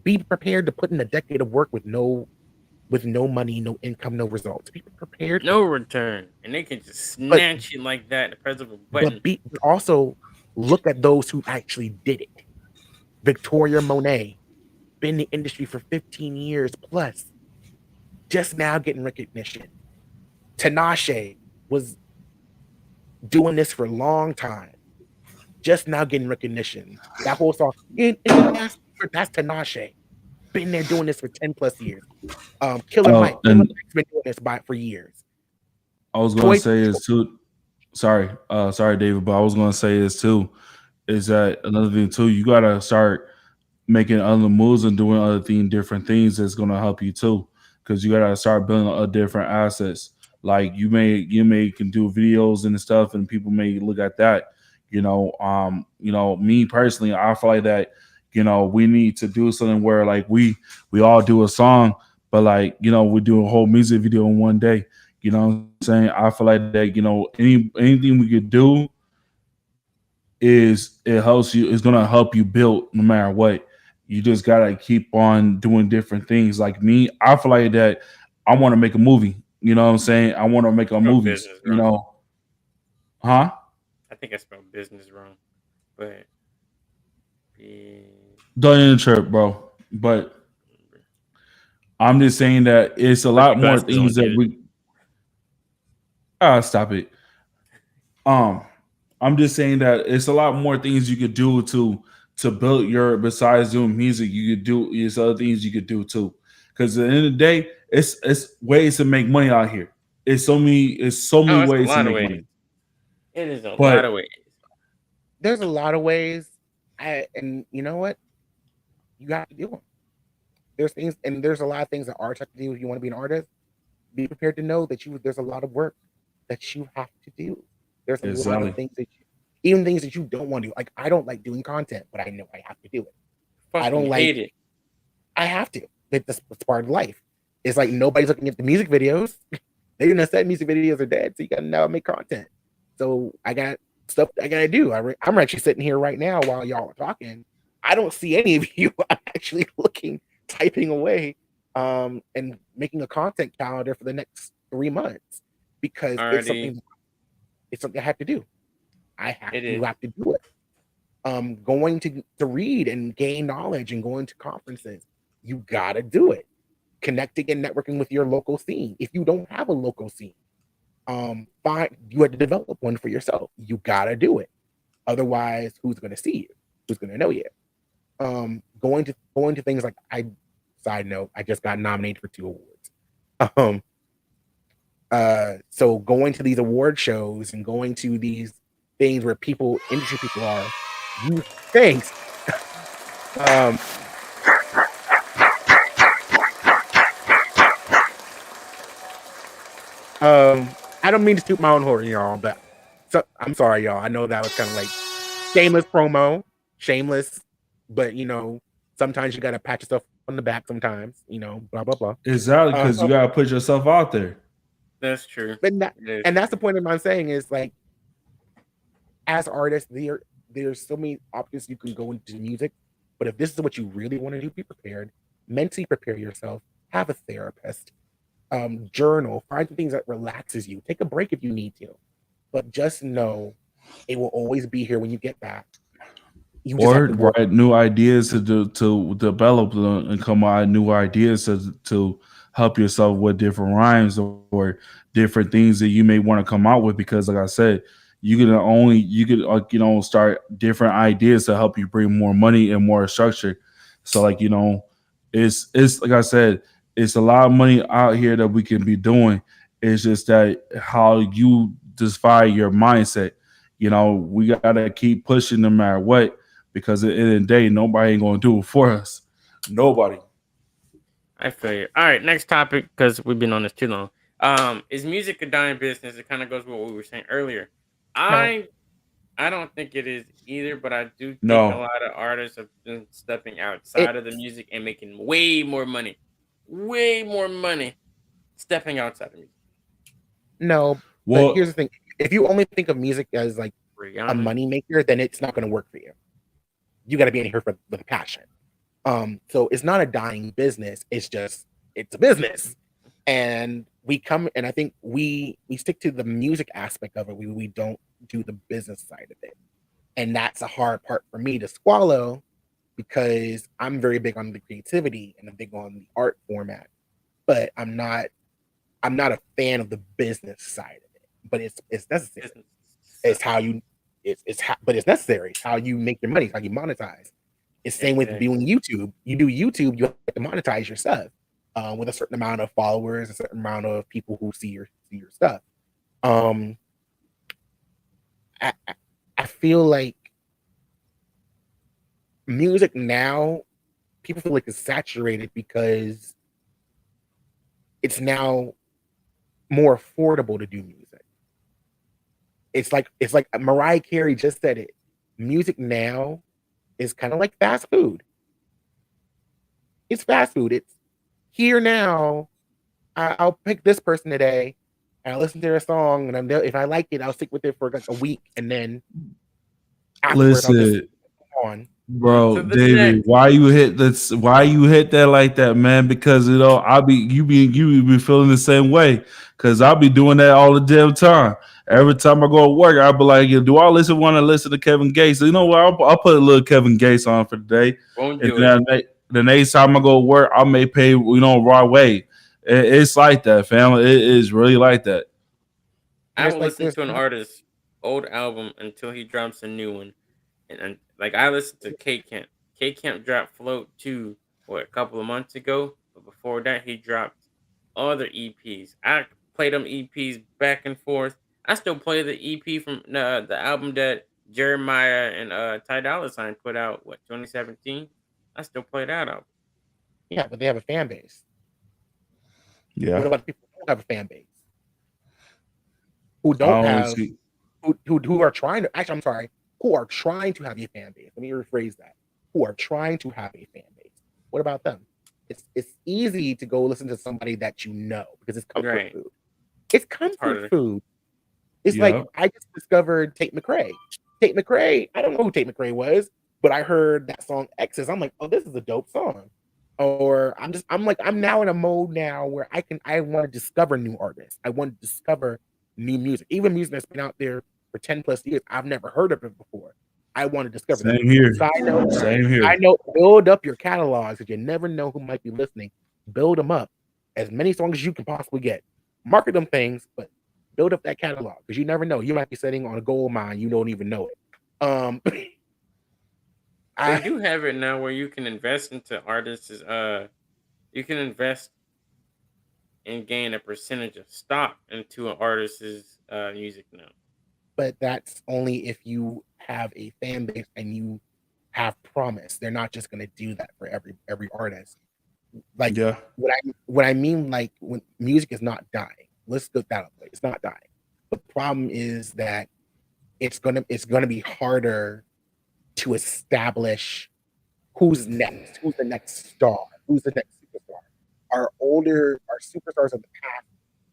be prepared to put in a decade of work with no money, no income, no results. Be prepared for No that. return. And they can just But snatch it like that, the press of a but button. be but also look at those who actually did it. Victoria Monet, been in the industry for 15 years plus, just now getting recognition. Tinashe was doing this for a long time, just now getting recognition. That whole song in the last year, that's Tinashe. Been there doing this for 10 plus years. Killer And Mike's been doing this for years. I was gonna Toy say is too. Sorry, sorry, David, but I was gonna say is too. Is that another thing too? You gotta start making other moves and doing different things that's gonna help you too. Because you gotta start building different assets. Like you may can do videos and stuff, and people may look at that. Me personally, I feel like that. We need to do something where like we all do a song, but like we do a whole music video in one day. You know what I'm saying? I feel like that. Anything we could do is it helps you. It's gonna help you build no matter what. You just gotta keep on doing different things. Like me, I feel like that. I want to make a movie. You know what I'm saying? I want to make a Spelled movies. business wrong. Huh? I think I spelled business wrong. But be- Don't interrupt, bro. But I'm just saying that it's a put lot your more glasses on, things that get it. we. Stop it. Um, I'm just saying that it's a lot more things you could do to build your besides doing music. You could do there's other things you could do too. Because at the end of the day, it's ways to make money out here. It's so many Oh, it's a ways to lot of make ways. money. It is a lot of But ways. there's a lot of ways. And you know what? You have to do them. There's things, and there's a lot of things that artists have to do if you want to be an artist. Be prepared to know that there's a lot of work that you have to do. There's a lot of exactly, things even things that you don't want to do. Like I don't like doing content, but I know I have to do it. I Fucking don't like hate it. I have to. That's part of life. It's like nobody's looking at the music videos. They didn't said music videos are dead, so you gotta now make content. So I got stuff I gotta do. I'm actually sitting here right now while y'all are talking. I don't see any of you. I'm actually looking, typing away, and making a content calendar for the next 3 months because Already. it's something I have to do. It You is. have to do it. Going to read and gain knowledge and going to conferences, you gotta do it. Connecting and networking with your local scene. If you don't have a local scene, find you had to develop one for yourself. You gotta do it. Otherwise, who's gonna see you? Who's gonna know you? Going to things like I side note, I just got nominated for 2 awards. Um, so going to these award shows and going to these things where industry people are, you thanks. Um, I don't mean to toot my own horn, y'all, but I'm sorry, y'all. I know that was kind of like shameless promo, shameless, but sometimes you gotta pat yourself on the back. Sometimes, blah blah blah. exactly, Uh, because you gotta put yourself out there. That's true. but that, It is and that's the true. point of what I'm saying is like, as artists, there's so many options you can go into music, but if this is what you really want to do, be prepared. Mentally prepare yourself. Have a therapist. Journal. Find the things that relaxes you. Take a break if you need to, but just know it will always be here when you get back. You just have Or to work. write new ideas to develop and come out with new ideas to help yourself with different rhymes or different things that you may want to come out with because like I said you could start different ideas to help you bring more money and more structure. So like it's like I said, it's a lot of money out here that we can be doing. It's just that how you defy your mindset. We gotta keep pushing no matter what because at the end of the day, nobody ain't gonna do it for us. Nobody. I feel you. All right, next topic because we've been on this too long. Is music a dying business? It kind of goes with what we were saying earlier. No, I I don't think it is either, but I do think a No. lot of artists have been stepping It outside of the music and making way more money stepping outside of music. No, but here's the Well, thing: if you only think of music as like a Rihanna, money maker, then it's not going to work for you. You got to be in here for with a passion. So it's not a dying business. It's a business, and we come and I think we stick to the music aspect of it. We don't do the business side of it, and that's a hard part for me to swallow because I'm very big on the creativity and I'm big on the art format, but I'm not a fan of the business side of it. But it's necessary. business It's sucks. how you it's how, but it's necessary. It's how you make your money. It's how you monetize. It's same with Exactly. doing YouTube. You do YouTube, you have to monetize your stuff with a certain amount of followers, a certain amount of people who see your stuff. Um, I I feel like music now, people feel like it's saturated because it's now more affordable to do music. It's like Mariah Carey just said it. Music now is kind of like fast food. It's fast food. It's here now. I'll pick this person today, and I'll listen to their song, and if I like it, I'll stick with it for like a week, and then afterwards, I'll just listen, move on. On bro, to the David, next. why you hit that like that, man? Because you be feeling the same way. Cause I'll be doing that all the damn time. Every time I go to work, I'll be like, do I want to listen to Kevin Gates? So you know what? I'll put a little Kevin Gates on for the day. Won't And do it. then the next time I go to work, I may pay, right way. It's like that, family. It is really like that. I There's will like listen there's to an artist's old album until he drops a new one. And like I listened to K Camp. K Camp dropped Float 2 a couple of months ago, but before that he dropped other EPs. I played them EPs back and forth. I still play the EP from the album that Jeremiah and Ty Dolla Sign put out 2017. I still play that album. yeah, but they have a fan base. What Yeah. about the people who don't have a fan base? Who I don't don't have see. who are trying to actually I'm sorry, who are trying to have a fan base. Let me rephrase that. Who are trying to have a fan base. What about them? It's easy to go listen to somebody that you know because it's comfort Right. food. It's It's comfort harder. food. It's like Yeah. I just discovered Tate McRae. Tate McRae, I don't know who Tate McRae was, but I heard that song X's. I'm like, oh, this is a dope song. Or I'm now in a mode now where I want to discover new artists. I want to discover new music. Even music that's been out there for 10 plus years. I've never heard of it before. I want to discover that. Same here. Side note, Same side here. note, build up your catalogs because you never know who might be listening. Build them up. As many songs as you can possibly get. Market them things, but build up that catalog because you never know. You might be sitting on a gold mine, you don't even know it. They I do have it now where you can invest into artists. You can invest and gain a percentage of stock into an artist's music now. but that's only if you have a fan base and you have promise. They're not just gonna do that for every artist. Like Yeah. what I mean, like when music is not dying. Let's put that up. It's not dying. The problem is that it's gonna be harder to establish who's next, who's the next star, who's the next superstar. Our superstars of the past,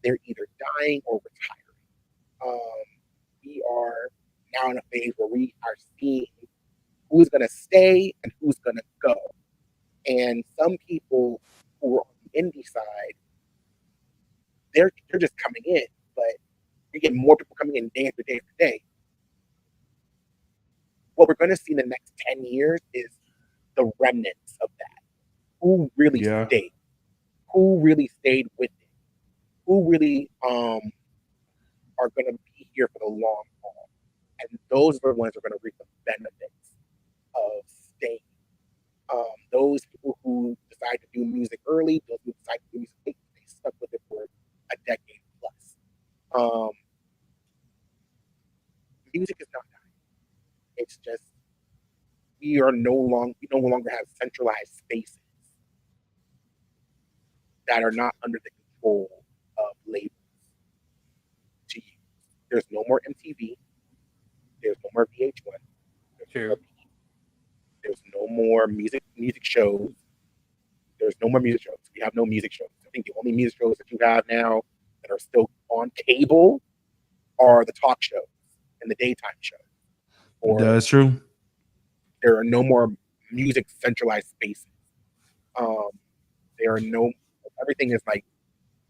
they're either dying or retiring. We are now in a phase where we are seeing who's going to stay and who's going to go. And some people who are on the indie side, they're just coming in, but we get more people coming in day after day after day. What we're going to see in the next 10 years is the remnants of that. Who really Yeah. stayed? Who really stayed with it? Who really are going to be here for the long haul? And those are the ones who are going to reap the benefits of staying. Those people who decide to do music early, those who decide to do music late, they stuck with it for a decade plus. Um, Music is not dying. It's just we no longer have centralized spaces that are not under the control of labels to use. There's no more MTV. There's no more VH1. There's no more True. There's no more music shows. There's no more music shows. We have no music shows. I think the only music shows that you have now that are still on cable are the talk shows and the daytime shows. Or That's true. there are no more music centralized spaces. Um, there are no everything is like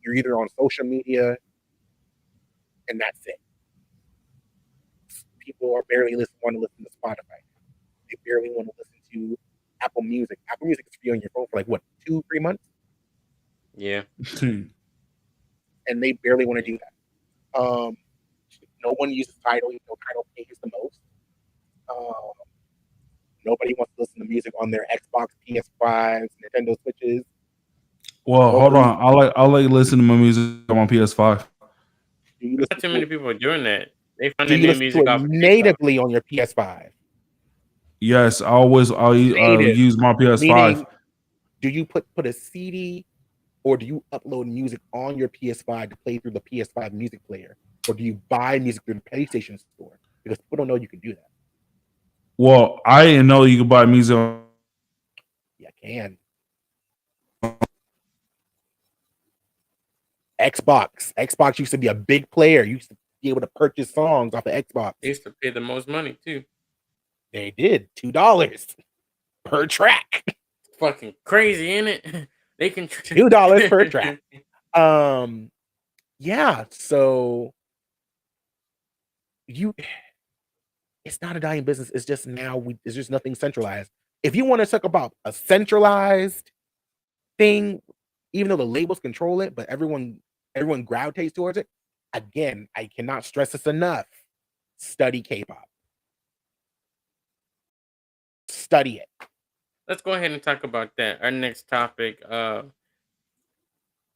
you're either on social media and that's it. People are barely want to listen to Spotify. They barely want to listen to Apple Music. Apple Music is free on your phone for like what 2-3 months, Yeah. and they barely want to do that. No one uses Tidal, even though Tidal pays the most. Um, Nobody wants to listen to music on their Xbox, PS5s, Nintendo Switches. Well, hold Nobody. on. I like listening to my music on my PS5. Do you Not listen too to many it? people are doing that. They find Do their you new listen to music it off of TikTok. natively on your PS5? Yes, I Native, use my PS5. meaning, do you put a CD or do you upload music on your PS5 to play through the PS5 music player, or do you buy music through the PlayStation Store? Because people don't know you can do that. Well, I didn't know you could buy music. Yeah, can. Xbox used to be a big player. You used to be able to purchase songs off of Xbox. They used to pay the most money too. They did $2 per track. Fucking crazy, ain't it? They can. $2 per track. Yeah. So you, it's not a dying business. It's just now it's just nothing centralized. If you want to talk about a centralized thing, even though the labels control it, but everyone gravitates towards it. Again, I cannot stress this enough. Study K-pop. Study it. Let's go ahead and talk about that. Our next topic.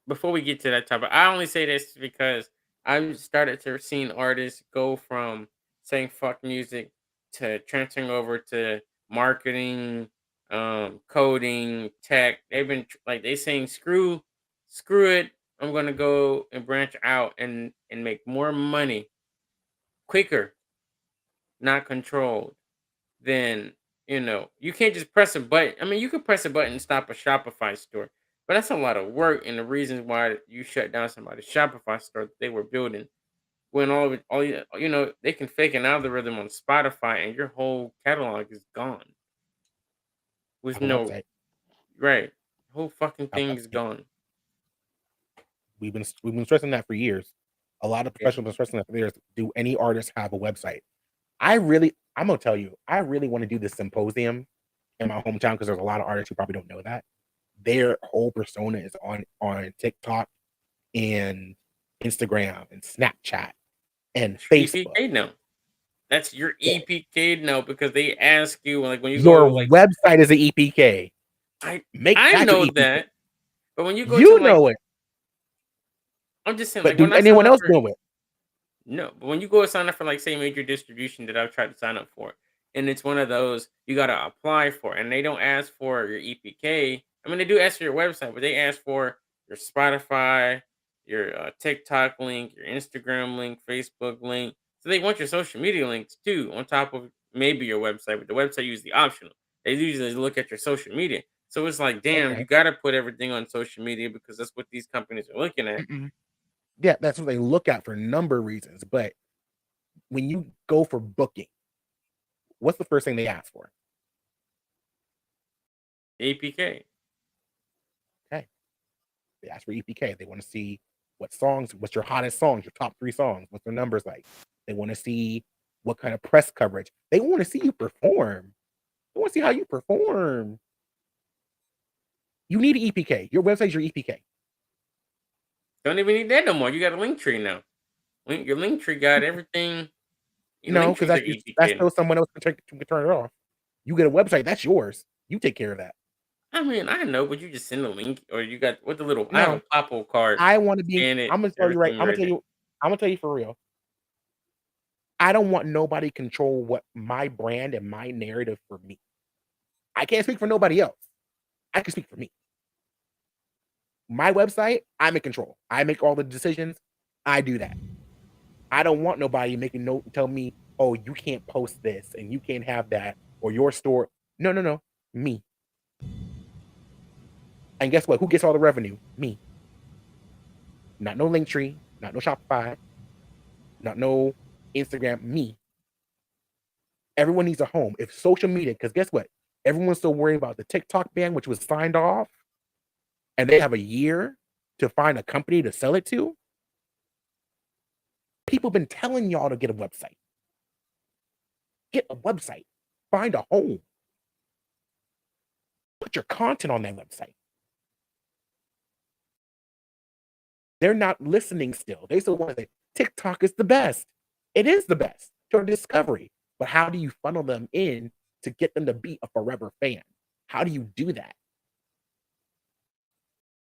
Before we get to that topic, I only say this because I've started to seeing artists go from saying fuck music to transferring over to marketing, coding, tech. They've been like they saying screw it. I'm gonna go and branch out and make more money quicker, not controlled. Then you can't just press a button. I mean, you could press a button and stop a Shopify store, but that's a lot of work. And the reasons why you shut down somebody's Shopify store that they were building, when all of it, they can fake an algorithm on Spotify, and your whole catalog is gone with Have a no website. right. Whole fucking Have a thing is website. gone. We've been stressing that for years. A lot of Yeah. professionals have been stressing that for years. Do any artists have a website? I'm gonna tell you, I really want to do this symposium in my hometown because there's a lot of artists who probably don't know that. Their whole persona is on TikTok and Instagram and Snapchat and That's your Facebook. EPK now. That's your Yeah. EPK now because they ask you like when you go Your like website is an EPK. I Make I that your know EPK. that, but when you go to You like know it, I'm just saying but like do when I sign anyone up else for know it? no, but when you go sign up for like say major distribution that I've tried to sign up for, and it's one of those you gotta apply for, and they don't ask for your EPK. I mean, they do ask for your website, but they ask for your Spotify, your TikTok link, your Instagram link, Facebook link. So they want your social media links too, on top of maybe your website. But the website usually optional. They usually look at your social media. So it's like, damn, you Okay. gotta put everything on social media because that's what these companies are looking at. Mm-mm. Yeah, that's what they look at for a number of reasons. But when you go for booking, what's the first thing they ask for? APK. Okay. They ask for EPK. They want to see what songs, what's your hottest songs, your top 3 songs, what's their numbers like. They want to see what kind of press coverage. They want to see you perform. They want to see how you perform. You need an EPK. Your website's your EPK. Don't even need that no more. You got a link tree now. Your link tree got everything. Your No, link because tree's like that's APK now. so someone else can turn it off. You get a website, that's yours. You take care of that. I mean, I know, but you just send a link, or you got what the little. I have No, a pop card. I want to be. Scan it. I'm gonna tell you right. Everything right there. I'm gonna tell you for real. I don't want nobody control what my brand and my narrative for me. I can't speak for nobody else. I can speak for me. My website, I'm in control. I make all the decisions. I do that. I don't want nobody making no tell me, oh, you can't post this and you can't have that or your store. No, no, no, me. And guess what? Who gets all the revenue? Me. Not no Linktree, not no Shopify, not no Instagram. Me. Everyone needs a home. If social media, because guess what? Everyone's still worried about the TikTok ban, which was signed off, and they have a year to find a company to sell it to. People been telling y'all to get a website. Get a website. Find a home. Put your content on that website. They're not listening still. They still want to say TikTok is the best. It is the best for discovery. But how do you funnel them in to get them to be a forever fan? How do you do that?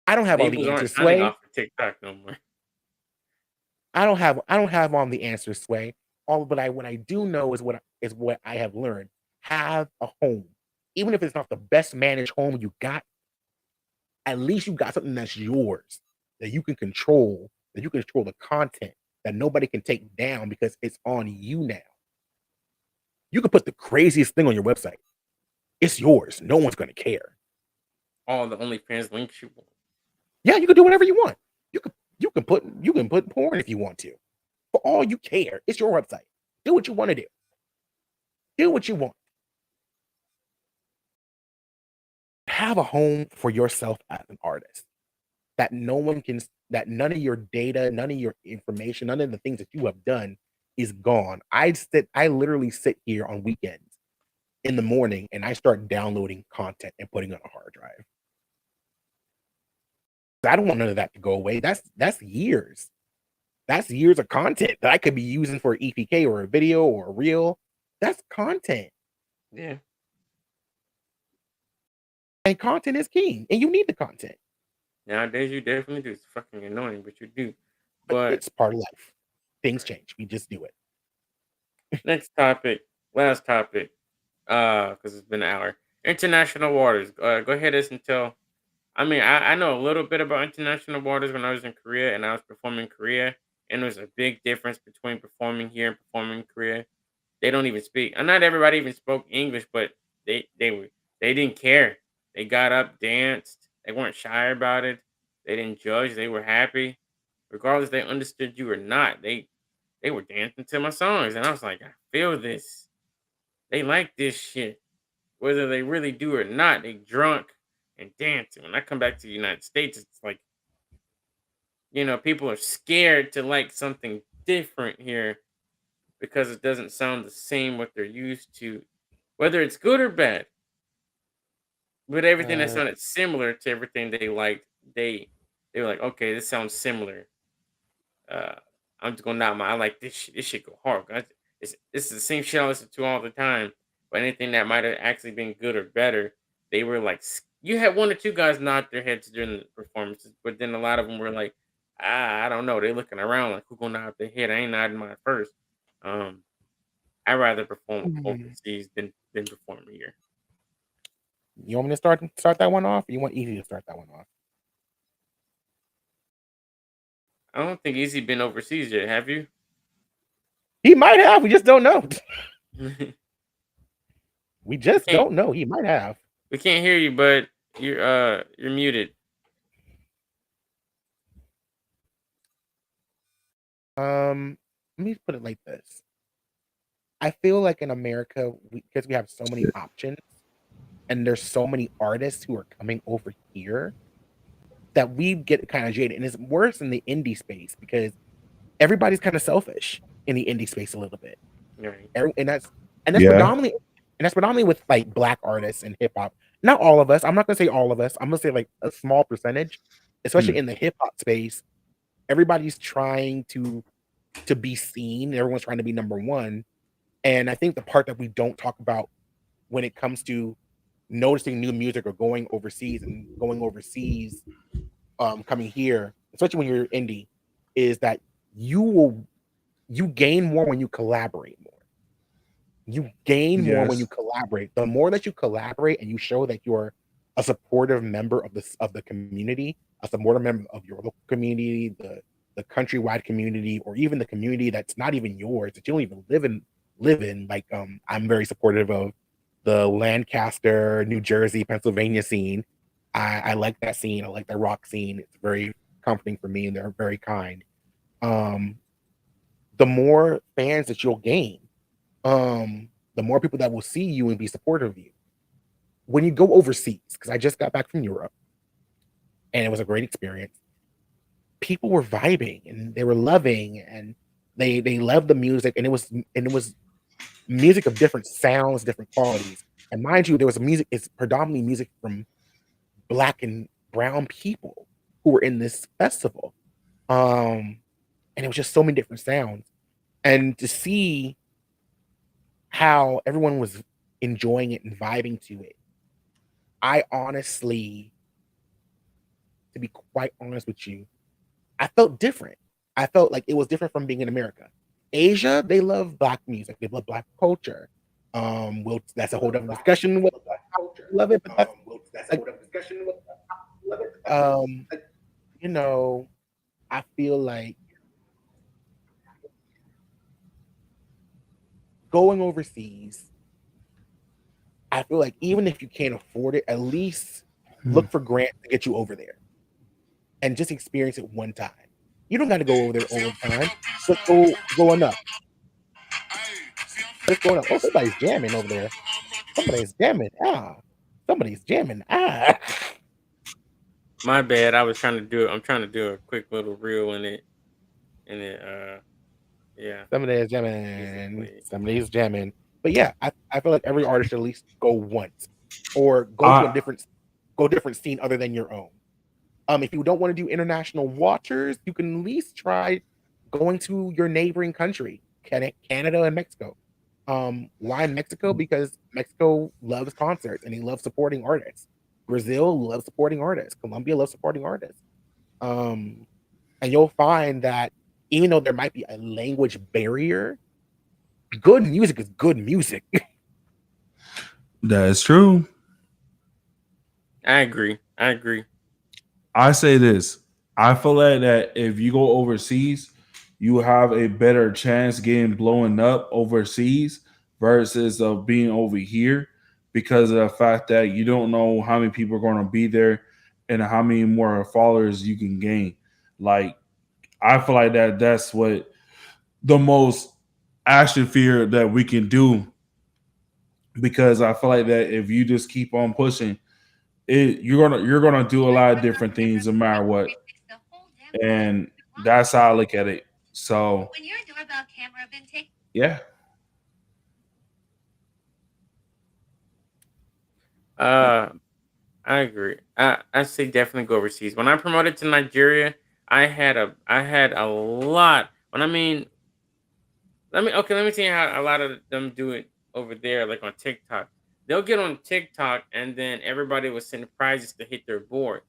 I don't have all the Labels aren't answers, signing Sway. off for TikTok no more. I don't have all the answers, Sway. All but what I do know is what I have learned. Have a home. Even if it's not the best managed home you got, at least you got something that's yours that you can control, that you can control the content that nobody can take down because it's on you now. You can put the craziest thing on your website. It's yours. No one's going to care. All the OnlyFans links you want. Yeah, you can do whatever you want. You can put porn if you want to. For all you care, it's your website. Do what you want to do. Do what you want. Have a home for yourself as an artist. That no one can, that none of your data, none of your information, none of the things that you have done is gone. I literally sit here on weekends in the morning and I start downloading content and putting it on a hard drive. I don't want none of that to go away. That's years. That's years of content that I could be using for EPK or a video or a reel. That's content. Yeah. And content is king. And you need the content. Nowadays you definitely do. It's fucking annoying, but you do. But But it's part of life. Things change. We just do it. next topic, last topic, because it's been an hour. International waters. Go ahead and tell. I mean, I know a little bit about international waters when I was in Korea and I was performing in Korea, and there's a big difference between performing here and performing in Korea. They don't even speak. And not everybody even spoke English, but they didn't care. They got up, danced. They weren't shy about it. They didn't judge. They were happy, regardless they understood you or not. They were dancing to my songs, and I was like, I feel this. They like this shit, whether they really do or not. They drunk and dancing. When I come back to the United States, it's like people are scared to like something different here because it doesn't sound the same what they're used to, whether it's good or bad. But everything that Uh, sounded similar to everything they liked, they were like, okay, this sounds similar. Uh, I'm just gonna knock my. I like this. Shit. This shit go hard. This is the same shit I listen to all the time. But anything that might have actually been good or better, they were like, you had one or two guys nod their heads during the performances, but then a lot of them were like, I don't know. They're looking around like, who gonna nod their head? I ain't nodding mine first. Um, I rather perform hmm. overseas than perform here. You want me to start that one off? Or you want Easy to start that one off? I don't think Easy been overseas yet. Have you? He might have. We just don't know. we We just can't don't know. He might have. we can't hear you, but you're muted. Let me put it like this. I feel like in America, because we have so many options and there's so many artists who are coming over here that we get kind of jaded. And it's worse in the indie space because everybody's kind of selfish in the indie space a little bit. Right. And that's Yeah. predominantly with like black artists and hip hop. Not all of us. I'm not gonna say all of us. I'm gonna say like a small percentage, especially Hmm. in the hip hop space. Everybody's trying to be seen. Everyone's trying to be number one. And I think the part that we don't talk about when it comes to noticing new music or going overseas, coming here, especially when you're indie, is that you will you gain more when you collaborate more. You gain more when you Yes. collaborate. The more that you collaborate and you show that you're a supportive member of the community, a supportive member of your local community, the countrywide community, or even the community that's not even yours, that you don't even live in. Like, I'm very supportive of the Lancaster, New Jersey, Pennsylvania scene. I like that scene. I like the rock scene. It's very comforting for me, and they're very kind. Um, the more fans that you'll gain, the more people that will see you and be supportive of you. When you go overseas, because I just got back from Europe and it was a great experience, people were vibing and they were loving, and they loved the music, and it was music of different sounds, different qualities. And mind you, there was music, it's predominantly music from black and brown people who were in this festival. Um, and it was just so many different sounds. And to see how everyone was enjoying it and vibing to it, I honestly, to be quite honest with you, I felt different. I felt like it was different from being in America. Asia, they love black music, they love black culture. Well, that's a whole different discussion. With love it, but that's like, um, you know, I feel like going overseas, I feel like even if you can't afford it, at least Hmm. look for grants to get you over there and just experience it one time. You don't got to go over there all the time. Just go enough. Just go enough. Oh, somebody's jamming over there. Somebody's jamming. Ah, somebody's jamming. Ah, My bad. I was trying to do it. I'm trying to do a quick little reel in it. Yeah, somebody's music jamming. played. Somebody's jamming. But yeah, I feel like every artist should at least go once, or go to a I different scene other than your own. If you don't want to do international waters, you can at least try going to your neighboring country, Canada and Mexico. Why Mexico? Because Mexico loves concerts and they love supporting artists. Brazil loves supporting artists. Colombia loves supporting artists. Um, and you'll find that even though there might be a language barrier, good music is good music. that is true. I agree. I agree. I say this. I feel like that if you go overseas, you have a better chance getting blown up overseas versus of being over here because of the fact that you don't know how many people are going to be there and how many more followers you can gain. Like I feel like that's what the most action fear that we can do because I feel like that if you just keep on pushing it, you're gonna do a lot of different things no matter what, and that's how I look at it. So yeah, Uh, I agree. I say definitely go overseas. When I promoted to Nigeria, I had a lot. When I mean, let me tell you how a lot of them do it over there, like on TikTok. They'll get on TikTok and then everybody will send prizes to hit their board,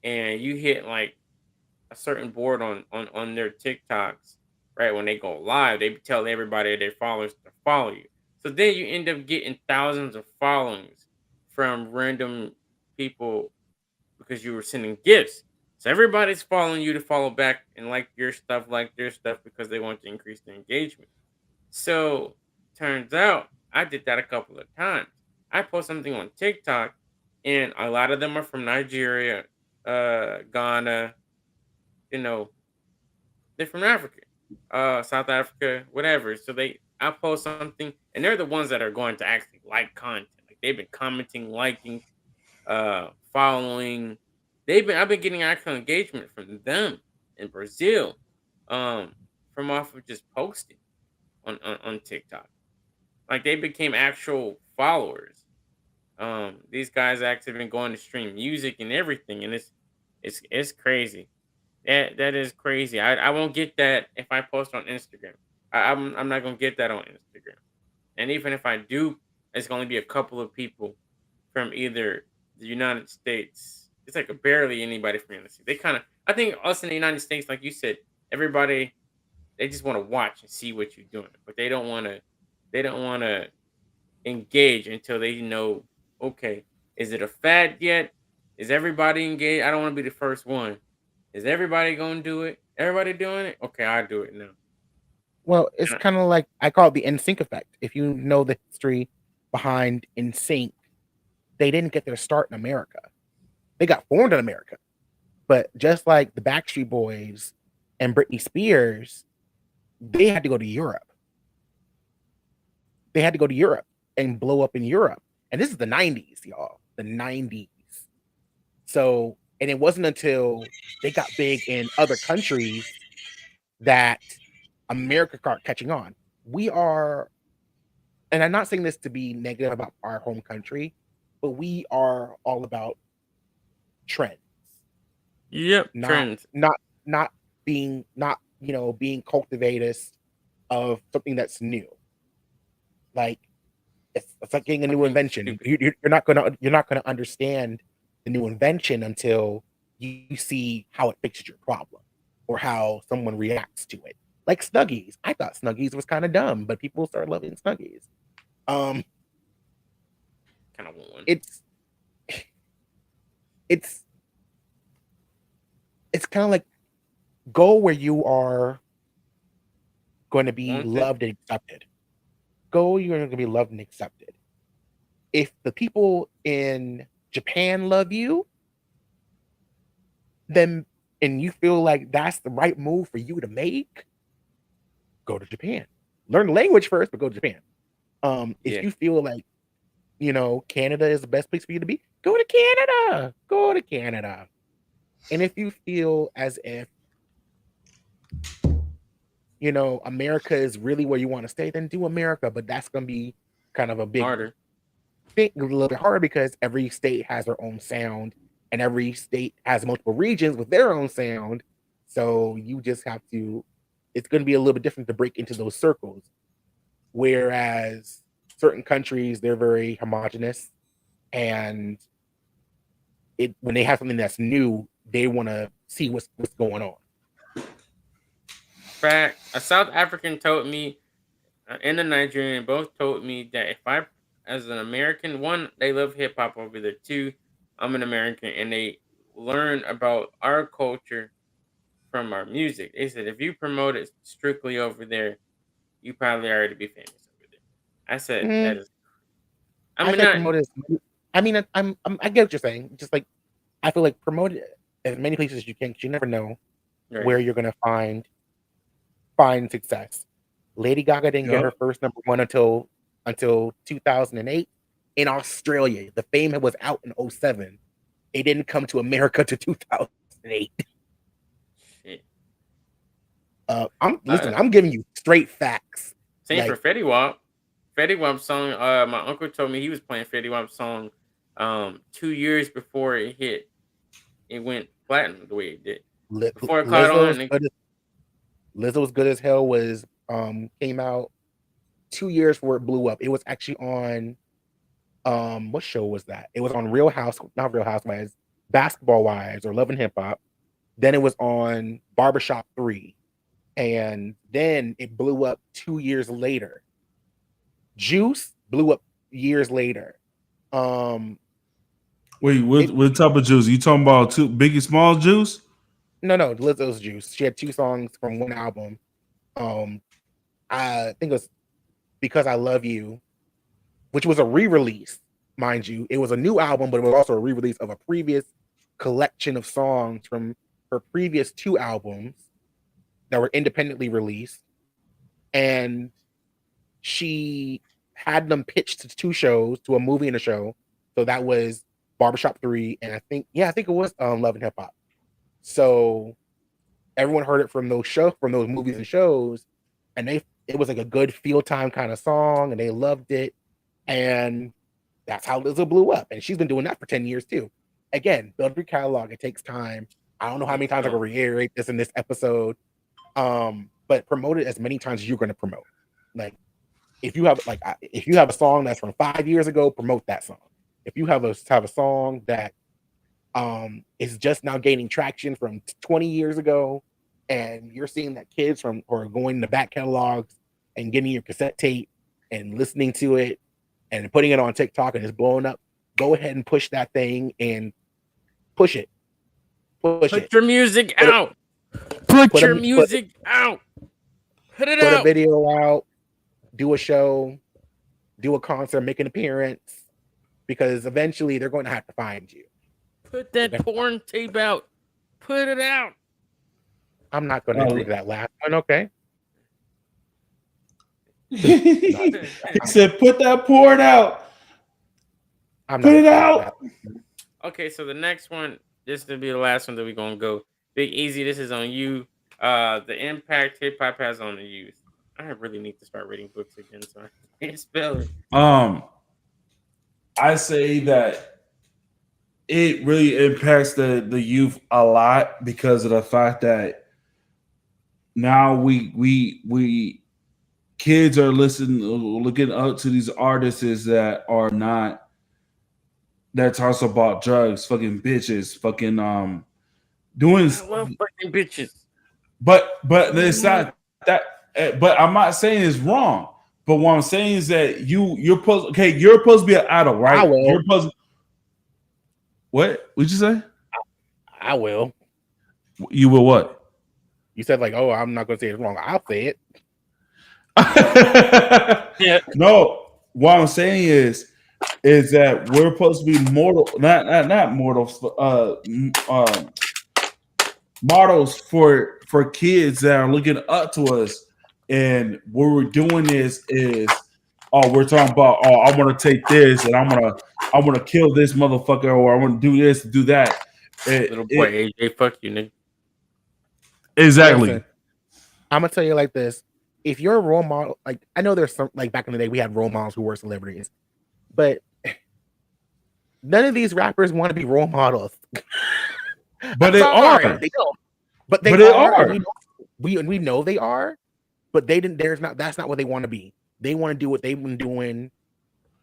and you hit like a certain board on their TikToks, right? When they go live, they tell everybody their followers to follow you. So then you end up getting thousands of followings from random people because you were sending gifts. So everybody's following you to follow back and like their stuff because they want to increase the engagement. So turns out I did that a couple of times. I post something on TikTok, and a lot of them are from Nigeria, Ghana, you know, they're from Africa, South Africa, whatever. So I post something, and they're the ones that are going to actually like content. Like they've been commenting, liking, following. I've been getting actual engagement from them in Brazil, um, from off of just posting on TikTok. Like they became actual followers. These guys actually been going to stream music and everything, and it's crazy. That is crazy. I won't get that if I post on Instagram. I'm not gonna get that on Instagram. And even if I do, it's gonna be a couple of people from either the United States. It's like a barely anybody from the United States. They kind of, I think us in the United States, like you said, everybody they just want to watch and see what you're doing, but they don't want to engage until they know. Okay, is it a fad yet? Is everybody engaged? I don't want to be the first one. Is everybody gonna do it? Everybody doing it? Okay, I do it now. Well, it's And kind of like I call it the NSYNC effect. If you know the history behind NSYNC, they didn't get their start in America. They got formed in America, but just like the Backstreet Boys and Britney Spears, they had to go to Europe. They had to go to Europe and blow up in Europe. And this is the 90s, y'all. The 90s. So, and it wasn't until they got big in other countries that America started catching on. We are, and I'm not saying this to be negative about our home country, but we are all about trends, yep, not trends. not not being not being cultivators of something that's new. Like it's like getting a new Something invention. stupid. You're not gonna understand the new invention until you see how it fixes your problem or how someone reacts to it. Like Snuggies, I thought Snuggies was kind of dumb, but people started loving Snuggies. Um, Kind of want one. it's it's it's kind of like go where you are going to be Wanted. loved and accepted. Go, you're going to be loved and accepted. If the people in Japan love you, then and you feel like that's the right move for you to make, go to Japan. Learn the language first, but go to Japan. If Yeah, you feel like Canada is the best place for you to be, go to Canada. Go to Canada. And if you feel as if America is really where you want to stay, then do America. But that's gonna be kind of a big harder. thing, a little bit harder because every state has their own sound, and every state has multiple regions with their own sound. So you just have to. It's going to be a little bit different to break into those circles. Whereas certain countries, they're very homogenous, and when they have something that's new, they want to see what's going on. Fact, a South African told me, and a Nigerian both told me that if I, as an American, one, they love hip hop over there. Two, I'm an American, and they learn about our culture from our music. They said if you promote it strictly over there, you probably already be famous over there. I said that Mm, is. I I mean, say not promote it. I mean, I get what you're saying. Just like I feel like promote it as many places as you can, 'cause you never know where right. you're gonna find success. Lady Gaga didn't get Yep. her first number one until 2008 in Australia. The Fame was out in '07. It didn't come to America to 2008. Shit. I'm Uh, listen. I'm giving you straight facts. Same for Like Fetty Wap. Fetty Wap song. My uncle told me he was playing Fetty Wap song, 2 years before it hit. It went platinum the way it did. Before it caught on, Lizzo's and Good as Hell was came out 2 years before it blew up. It was actually on what show was that? It was on Real House, not Real Housewives, Basketball Wives or Love and Hip Hop. Then it was on Barbershop 3. And then it blew up 2 years later. Juice blew up years later. Um Wait, it what type of juice? You talking about two Biggie Small juice? no, Lizzo's Juice. She had two songs from one album. Um I think it was Because I Love You, which was a re-release, mind you. It was a new album, but it was also a re-release of a previous collection of songs from her previous two albums that were independently released. And she had them pitched to two shows, to a movie and a show. So that was Barbershop 3, and I think it was Love and Hip Hop. So everyone heard it from from those movies and shows, and it was like a good feel time kind of song, and they loved it. And that's how Lizzo blew up. And she's been doing that for 10 years too. Again, build your catalog. It takes time. I don't know how many takes times I can time. reiterate this in this episode. But promote it as many times as you're going to promote. Like if you have a song that's from 5 years ago, promote that song. If you have a song that is just now gaining traction from 20 years ago, and you're seeing that kids from or going to back catalogs and getting your cassette tape and listening to it and putting it on TikTok and it's blowing up, go ahead and push that thing and push it. Push it. Put your music Put it out. Put put your them put music out. Put it put a out. video out, do a show, do a concert, make an appearance, because eventually they're going to have to find you. Put that They're- porn tape out. Put it out. I'm not going to Uh, agree to that last one. Okay, not, he said, "Put that porn out. I'm Put not it agreeing to that. out." Okay, so the next one, this to be the last one that we're gonna go. Big Easy, this is on you. The impact hip hop has on the youth. I really need to start reading books again, so I can't spell it. Um, I say that it really impacts the youth a lot because of the fact that now we kids are listening, looking up to these artists that are not that talks about drugs, fucking bitches, fucking doing. I love fucking bitches. But it's not that. But I'm not saying it's wrong. But what I'm saying is that you're supposed to be an idol, I right? will. You're supposed. What? What'd you say? I will. You will what? You said like, oh, I'm not going to say it's wrong. I'll say it. Yeah. No, what I'm saying is that we're supposed to be mortal, not mortals, models for kids that are looking up to us, and what we're doing is oh, we're talking about, oh, I want to take this and I want to kill this motherfucker, or I want to do this, do that. Little boy AJ, fuck you, nigga. Exactly. Listen, I'm gonna tell you like this: if you're a role model, like I know there's some, like back in the day we had role models who were celebrities, but none of these rappers want to be role models. But they are. They don't. But they But they are. are. And we know they are. But they didn't. There's not. That's not what they want to be. They want to do what they've been doing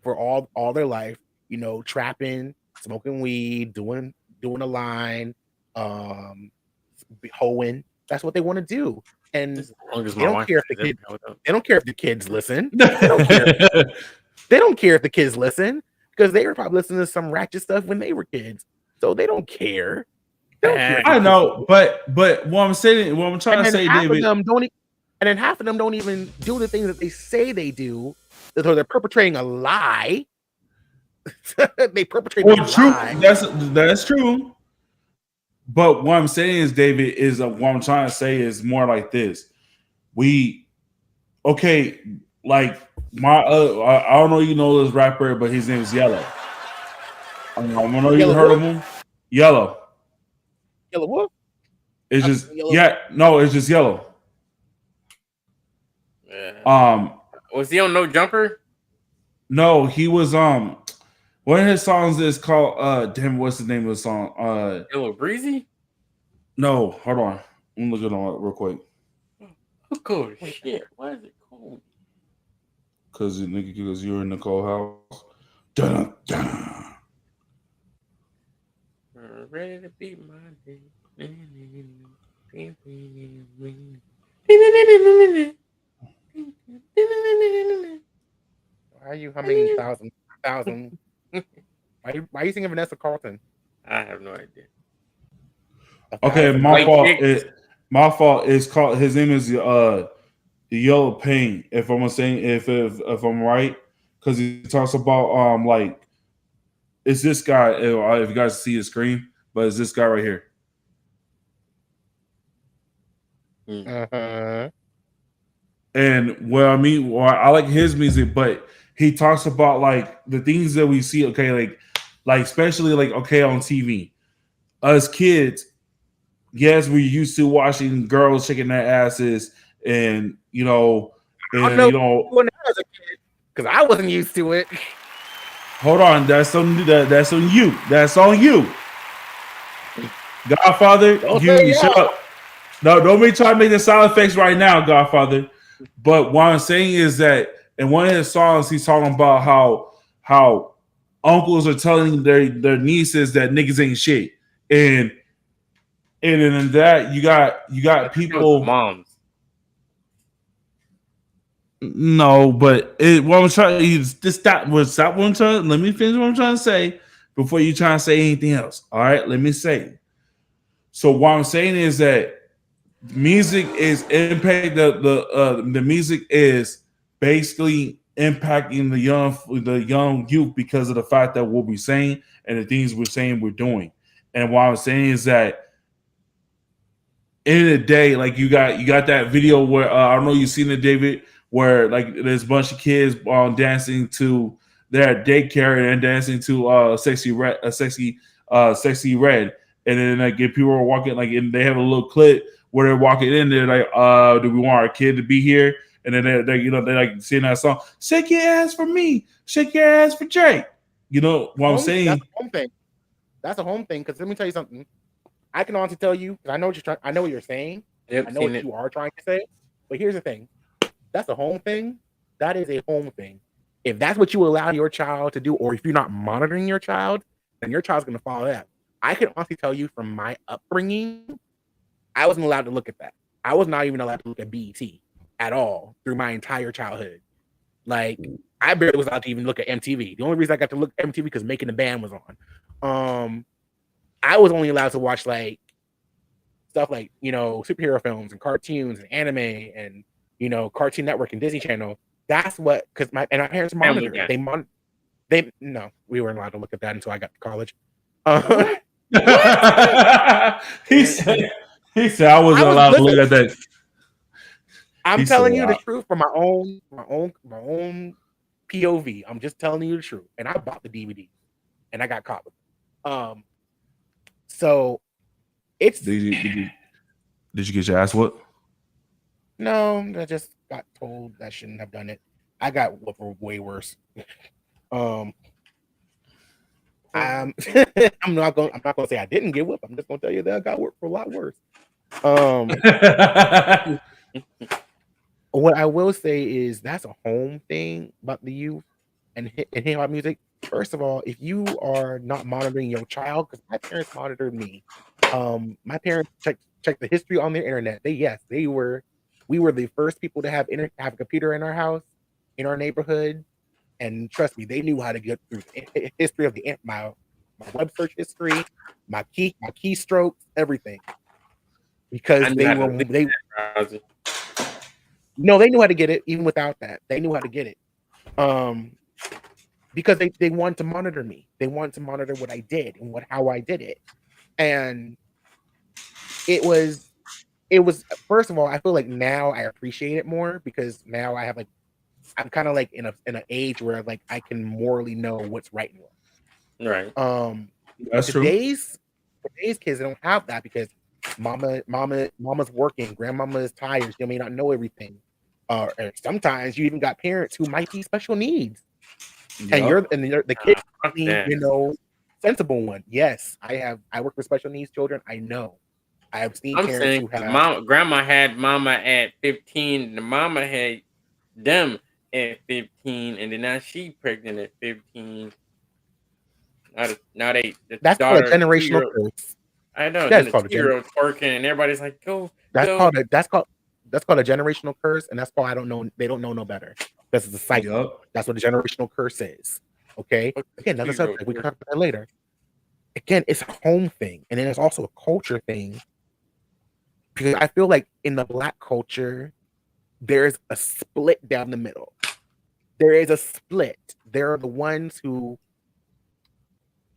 for all their life. You know, trapping, smoking weed, doing a line, hoeing. That's what they want to do. And As long as they my don't wife care if the says kids. that. They don't care if the kids listen. They don't care. They don't care if the kids listen because they were probably listening to some ratchet stuff when they were kids. So they don't care. They don't care if the I kids know, but what I'm saying, what I'm trying to and then say, half David. of them don't. And then half of them don't even do the things that they say they do. So they're perpetrating a lie. They perpetrate a Well, true. lie. That's true. But what I'm saying is, David, is what I'm trying to say is more like this. We okay, like my I don't know, you know this rapper, but his name is Yellow. I don't know you Yellow heard of Wolf? him. Yellow. Yellow Wolf? It's just Yellow. it's just Yellow. Yeah. Um, Was he on No Jumper? no, he was one of his songs is called damn, what's the name of the song? Yellow Breezy? No, hold on. Let me look it on real quick. Oh, cool shit. Why is it cold? Because you're in the cold house. Dun, dun. Ready to beat my day. Why are you humming thousand? Why are you singing Vanessa Carlton? I have no idea. Okay, Thousand. my White fault. chicks. My fault. It's called. His name is the Yellow Pain. If I'm saying if I'm right, because he talks about like it's this guy. If you guys see his screen, but it's this guy right here. Uh-huh. And well, I mean, well, I like his music, but he talks about like the things that we see. Okay, like especially like okay on TV, us kids. Yes, we used to watching girls shaking their asses, and I know when I was a kid because I wasn't used to it. hold on, that's on you. That's on you. Godfather, Don't you say shut yeah. up. No, don't be trying to make the sound effects right now, Godfather. But what I'm saying is that in one of his songs, he's talking about how uncles are telling their nieces that niggas ain't shit, and in that you got people. Moms. No, but what I'm trying is this stop. Stop what I'm trying. Let me finish what I'm trying to say before you try to say anything else. All right, let me say. So what I'm saying is that music is impact the music is basically impacting the young youth because of the fact that what we're saying and the things we're saying we're doing. And what I'm saying is that end of the day, like you got that video where I don't know you've seen it, David, where like there's a bunch of kids dancing to their daycare and dancing to sexy red, and then like if people are walking like and they have a little clip where they're walking in there like do we want our kid to be here? And then they're like singing that song, shake your ass for me, shake your ass for Jay. You know what I'm That's saying? a home thing. That's a home thing. Because let me tell you something. I can honestly tell you, because I know what you're trying. I know what you're saying. Yep, I know seen what it. you are trying to say. But here's the thing. That's a home thing. That is a home thing. If that's what you allow your child to do, or if you're not monitoring your child, then your child's going to follow that. I can honestly tell you from my upbringing, I wasn't allowed to look at that. I was not even allowed to look at BET at all through my entire childhood. Like, I barely was allowed to even look at MTV. The only reason I got to look at MTV because Making the Band was on. I was only allowed to watch like stuff like superhero films and cartoons and anime and Cartoon Network and Disney Channel. That's what because my parents Family monitored. Guy. They no, we weren't allowed to look at that until I got to college. What? He said I wasn't allowed to look at that. I'm He said, telling you the wow. truth from my own POV. I'm just telling you the truth. And I bought the DVD and I got caught with it. So it's Did you get your ass whooped? no, I just got told I shouldn't have done it. I got whooped way worse. I'm I'm not gonna say I didn't get whooped. I'm just gonna tell you that I got whooped for a lot worse. What I will say is that's a home thing about the youth and hip hop music. First of all, if you are not monitoring your child, because my parents monitored me. My parents checked the history on their internet. We were the first people to have a computer in our house, in our neighborhood, and trust me, they knew how to get through the history of my web search history, my keystrokes, everything, I because knew how to leave they that browser. no, they knew how to get it even without that. They knew how to get it. Um, because they wanted to monitor me. They wanted to monitor what I did and how I did it. And it was first of all, I feel like now I appreciate it more because now I have like I'm kind of like in an age where like I can morally know what's right and Right. wrong. But That's true. today's kids don't have that because mama's working, grandmama is tired, she may not know everything. And sometimes you even got parents who might be special needs. And Yup. the kid Fuck the that. sensible one. Yes, I work with special needs children. I know. I have seen I'm parents saying who 'cause have grandma had mama at 15. The mama had them at 15, and then now she pregnant at 15. Now the that's called a daughter two generational year old. curse. I know. That Then is the called a 2 year old twerking, and everybody's like, "Go, that's go." called a that's called a generational curse, and that's called I don't know. They don't know no better. This is a cycle. Yup. That's what a generational curse is. Okay. Fuck the Again, another 2 year old subject. We can twerking. talk about that later. Again, it's a home thing, and then it's also a culture thing because I feel like in the black culture, there's a split down the middle. There is a split. There are the ones who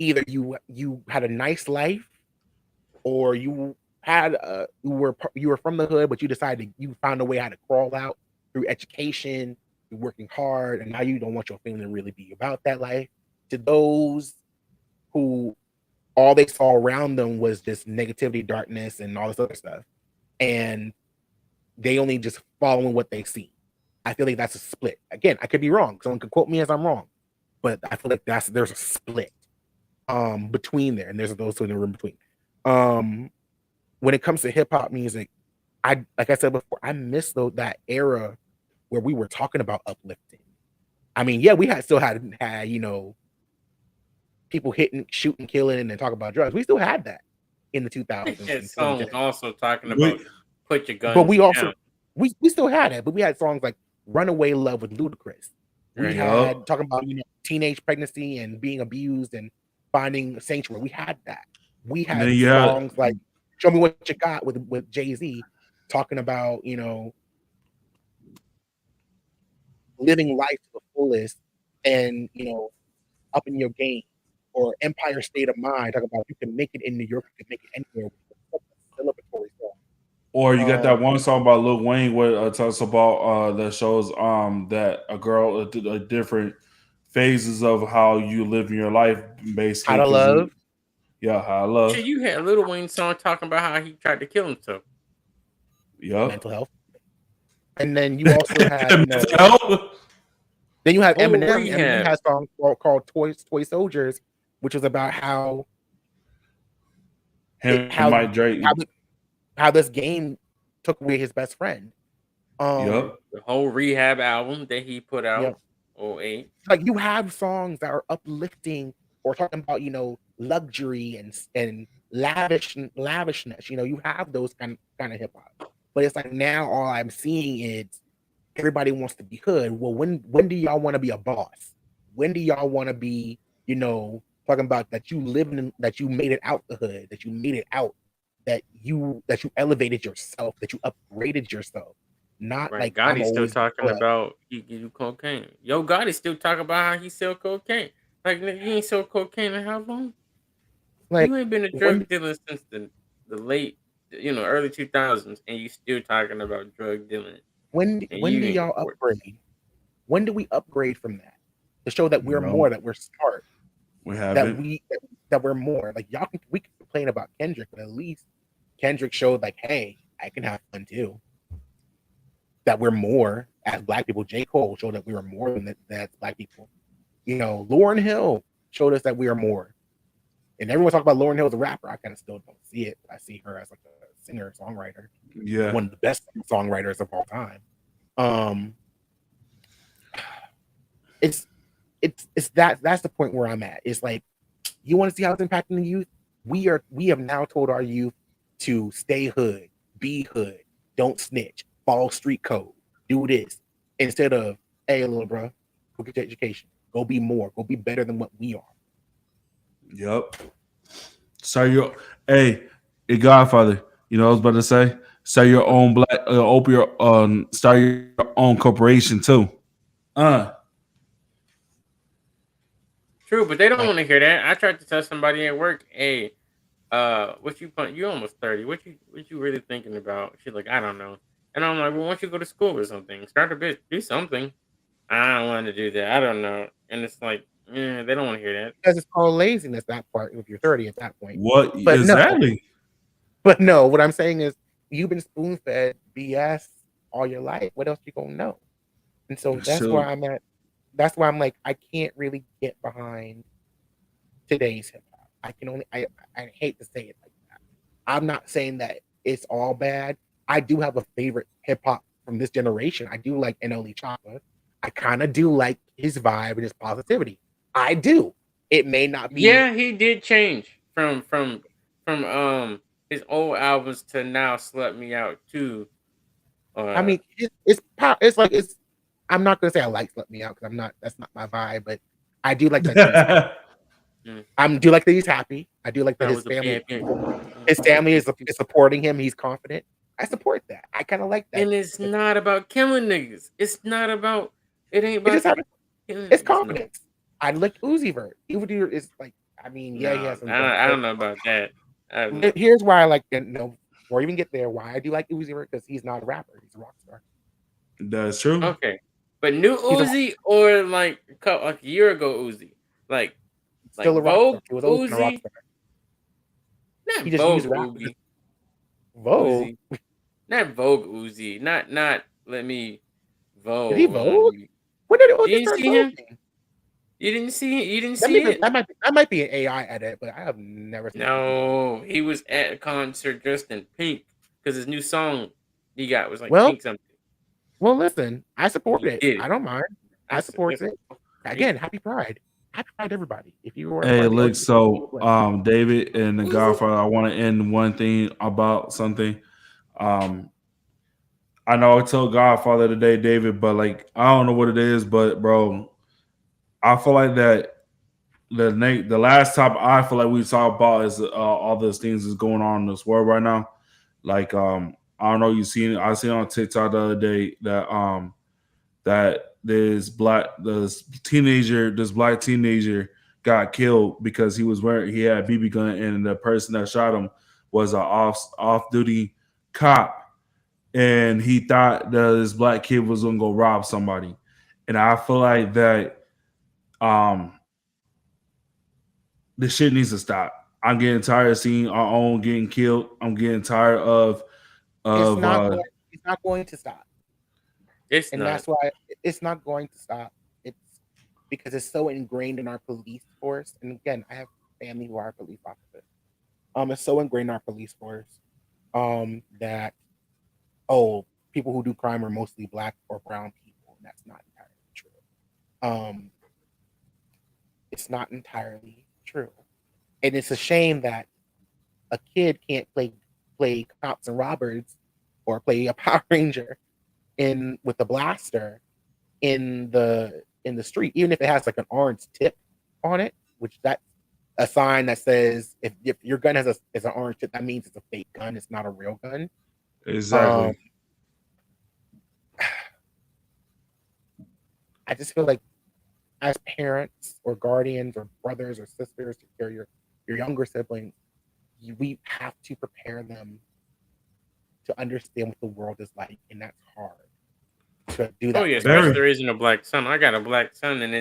either you had a nice life or you were from the hood, but you found a way how to crawl out through education, through working hard, and now you don't want your family to really be about that life. To those who all they saw around them was just negativity, darkness, and all this other stuff, and they only just following what they see. I feel like that's a split. Again, I could be wrong. Someone could quote me as I'm wrong, but I feel like there's a split between there, and there's those two in the room between. Um, when it comes to hip hop music, I like I said before, I miss that era where we were talking about uplifting. I mean, yeah, we still had people hitting, shooting, killing, and then talk about drugs. We still had that in the 2000s Had and songs 2010s. also talking about We put your But guns we also down. we still had it, but we had songs like "Runaway Love" with Ludacris. We Right. had yup. talking about teenage pregnancy and being abused and finding a sanctuary. We had that. We And then had you had songs like "Show Me What You Got" with Jay-Z. talking about living life to the fullest, and up in your game, or Empire State of Mind, talking about you can make it in New York, you can make it anywhere. Such a celebratory Or you got song. that one song by Lil Wayne where talks about that shows that a girl different phases of how you live in your life How basically to because Love, you yeah how I Shit, love you had Little Wayne song talking about how he tried to kill himself. yep mental health, and then you also have mental health. then you have Whole Eminem. Eminem rehab. has a song called Toy Soldiers, which was about how it Him and Mike Drake. how, th- how this game took away his best friend. Um, Yep. The whole rehab album that he put you know, out. Oh eight. like you have songs that are uplifting or talking about luxury and lavishness. You have those kind of hip hop, but it's like now all I'm seeing is everybody wants to be hood. Well, when do y'all want to be a boss? When do y'all want to be talking about that you live in, that you made it out the hood, that you made it out, that you elevated yourself, that you upgraded yourself, not Right. like I'm Gotti's still always talking good. about he give you cocaine. Yo, Gotti still talking about how he sell cocaine. Like nigga, you ain't sell cocaine in how long? Like You ain't been a when drug dealer since the late early 2000s, and you still talking about drug dealing, and when you do in y'all court. upgrade? When do we upgrade from that to show that we're No, more, that we're smart, we that haven't. that we're more? Like we can complain about Kendrick, but at least Kendrick showed like, hey, I can have fun too. That we're more as Black people. J. Cole showed that we were more than that as Black people. Lauryn Hill showed us that we are more. And everyone talk about Lauryn Hill as a rapper. I kind of still don't see it. I see her as like a singer, songwriter, Yeah. one of the best songwriters of all time. Um, it's that's the point where I'm at. It's like, you want to see how it's impacting the youth? We have now told our youth to stay hood, be hood, don't snitch, follow street code, do this, instead of, hey little bro, go get your education, go be more, go be better than what we are. Yep. Start your hey Godfather. You know what I was about to say? Start your own black open your start your own corporation too. Uh True, but they don't Like want to hear that. I tried to tell somebody at work, hey, what you you almost 30. What you really thinking about? She's like, I don't know. And I'm like, well, why don't you go to school or something? Start a bit, do something. I don't want to do that. I don't know. And it's like, they don't want to hear that. because it's called laziness, that part, if you're 30 at that point. what But no, exactly? what I'm saying is, you've been spoon fed BS all your life. What else you gonna know? And so that's where Shoot. I'm at. That's why I'm like, I can't really get behind today's hip hop. I can only I hate to say it like that. I'm not saying that it's all bad. I do have a favorite hip hop from this generation. I do like NLE Choppa. I kind of do like his vibe and his positivity. I do. It may not be. Yeah, he did change from his old albums to now "Slut Me Out" too. I Uh, mean, it's like it's. I'm not gonna say I like Let Me Out because I'm not. That's not my vibe. But I do like that he's happy. mm, I do like that he's happy. I do like that that his was a family bad bitch. his family is supporting him. He's confident. I support that. I kind of like that. And it's not about killing niggas. It's not about. It ain't It just about have killing it's niggas. No, confidence. I like Uzi Vert. Uzi is like, I mean, yeah, he no, has some drugs, I but don't know about that. I don't know. here's why I like, before I even get there, why I do like Uzi Vert, because he's not a rapper. He's a rock star. That's true. Okay, but new He's a rock, Uzi or like like a year ago Uzi, like still a rock star. Vogue He was always been a rock Uzi, star. He not just used Vogue rap. Uzi, Vogue. Uzi, not Vogue Uzi, not let me Did he Vogue on Vogue? you. When did You Uzi didn't start see him? voguing? You didn't see it? You didn't That may see be, it? that might be an AI edit, but I have never seen Uzi Vert. No, he was at a concert dressed in pink because his new song he got was like Well, pink something. listen, I And support he it. did I it. don't mind. I support That's it. Again, crazy. happy Pride. Happy Pride, everybody. If you were a part Hey, of the look, LGBT so plus, David and the Uzi. Godfather, I want to end one thing about something. Um, I know I told Godfather today, David, but like I don't know what it is, but bro, I feel like that the last topic I feel like we talked about is all those things that's going on in this world right now. Like I don't know. You seen it? I seen on TikTok the other day that this black teenager got killed because he had a BB gun, and the person that shot him was a off duty cop, and he thought that this black kid was gonna go rob somebody, and I feel like that um this shit needs to stop. I'm getting tired of seeing our own getting killed. I'm getting tired It's of not going. It's not going to stop, It's and not. that's why it's not going to stop. It's because it's so ingrained in our police force. And again, I have family who are police officers. It's so ingrained in our police force, that oh, people who do crime are mostly black or brown people, and that's not entirely true. Um, it's not entirely true, and it's a shame that a kid can't play cops and robbers or play a Power Ranger in with a blaster in the street, even if it has like an orange tip on it, which that's a sign that says if your gun has is an orange tip, that means it's a fake gun. It's not a real gun. Um, exactly. I just feel like as parents or guardians or brothers or sisters to care your younger siblings, we have to prepare them to understand what the world is like, and that's hard to do Oh that yeah, for your especially Very. raising a black son. I got a black son, and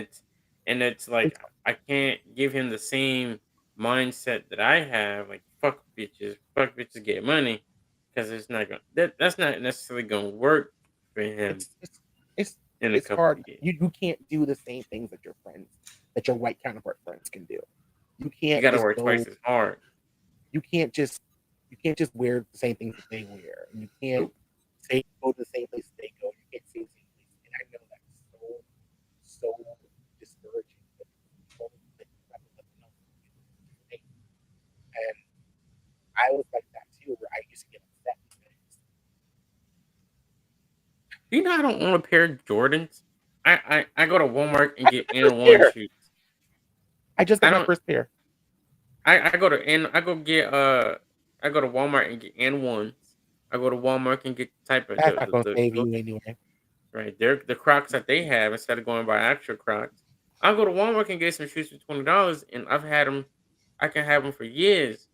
it's like I can't give him the same mindset that I have. Like fuck bitches get money, because it's not gonna that's not necessarily gonna work for him it's it's it's in a it's couple hard. of years. You can't do the same things that your white counterpart friends can do. You You can't got to just work go. twice as hard. You can't just wear the same things that they wear, and you can't Nope. say go to the same place they go. You can't say the same place. And I know that's so discouraging. But you have to let them know you do. And I was like that too, where I used to get upset because Do you know I don't own a pair of Jordans? I go to Walmart and I get got my first N one pair. shoes. I just I got my don't. first pair. I go to N. I go get I go to Walmart and get N ones. I go to Walmart and get the type of That's not gonna save those you anyway. right. They're the Crocs that they have instead of going by actual Crocs. I'll go to Walmart and get some shoes for $20, and I've had them. I can have them for years.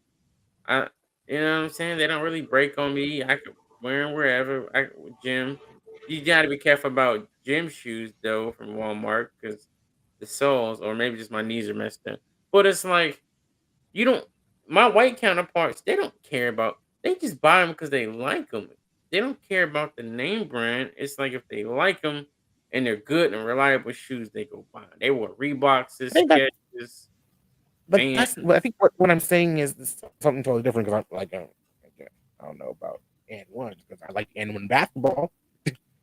I, you know what I'm saying? They don't really break on me. I can wear them wherever. Gym. You got to be careful about gym shoes though from Walmart because the soles, or maybe just my knees are messed up. But it's like you don't. My white counterparts, they don't care about. They just buy them because they like them. They don't care about the name brand. It's like if they like them and they're good and reliable shoes, they go buy 'em. They wear Reeboks, I think that, Skechers, but Vans. that's what I think. What I'm saying is something totally different because I'm like, I don't know about and ones because I like and one basketball.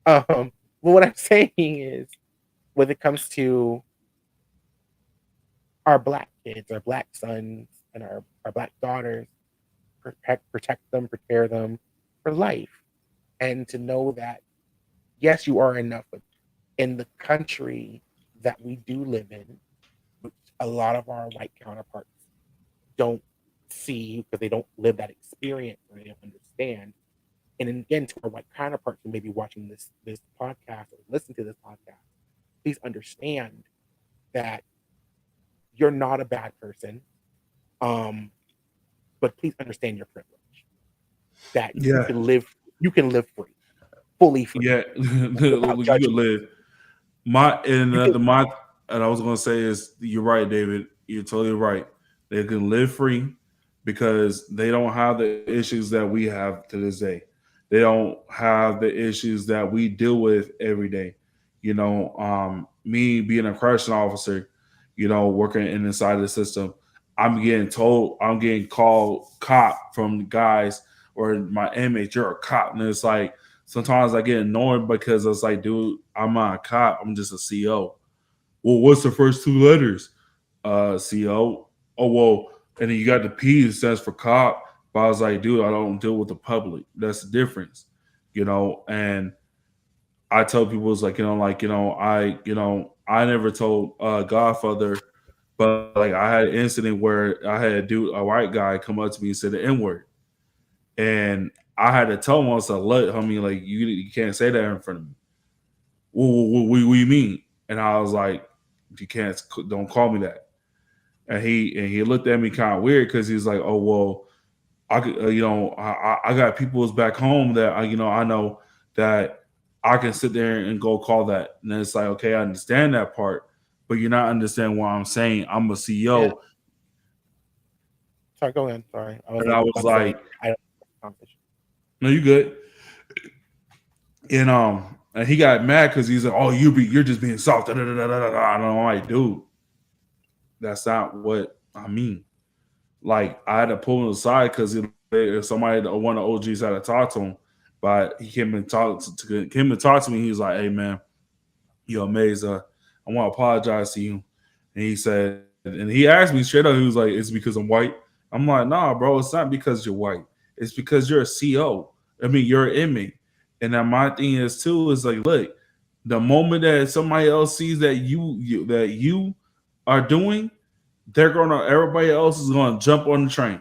But what I'm saying is, when it comes to our black kids, our black sons, and our black daughters, protect them, prepare them for life, and to know that yes, you are enough. But in the country that we do live in, which a lot of our white counterparts don't see because they don't live that experience or they don't understand. And then again, to our white counterparts who may be watching this podcast or listen to this podcast, please understand that you're not a bad person. Um, but please understand your privilege. That Yeah. you can live free, fully free, Yeah. without You could judgment. live. My and You can my and I was gonna say is you're right, David. You're totally right. They can live free because they don't have the issues that we have to this day. They don't have the issues that we deal with every day. Me being a correction officer, working inside the system, I'm getting called cop from guys or my inmates. You're a cop, and it's like sometimes I get annoyed because it's like, dude, I'm not a cop. I'm just a CO. Well, what's the first two letters? CO. Oh, well, and then you got the P that stands for cop. But I was like, dude, I don't deal with the public. That's the difference, And I tell people it's like, I never told Godfather, but like I had an incident where I had a white guy come up to me and say the N word, and I had to tell him, I said, "Look, homie, like you can't say that in front of me." What you mean? And I was like, "You can't, don't call me that." And he looked at me kind of weird because he's like, "Oh well, I could, I got people's back home that I know that I can sit there and go call that." And then it's like, okay, I understand that part, but you're not understanding what I'm saying. I'm a Yeah. CEO, Sorry, go ahead. Sorry, I was and like I about was to say like, I don't conversation. "No, you good." And he got mad because he's like, "Oh, you're just being soft." Da, da, da, da, da, da. And I'm like, "Dude, that's not what I mean." Like I had to pull him aside because somebody, one of the OGs, had to talk to him, but he came and talked to me. He was like, "Hey man, yo, Maze, I want to apologize to you." And he said, and he asked me straight up, he was like, "It's because I'm white?" I'm like, "Nah, bro, it's not because you're white. It's because you're a CO. I mean, you're an inmate." And then my thing is too is like, look, the moment that somebody else sees that you are doing, everybody else is gonna jump on the train.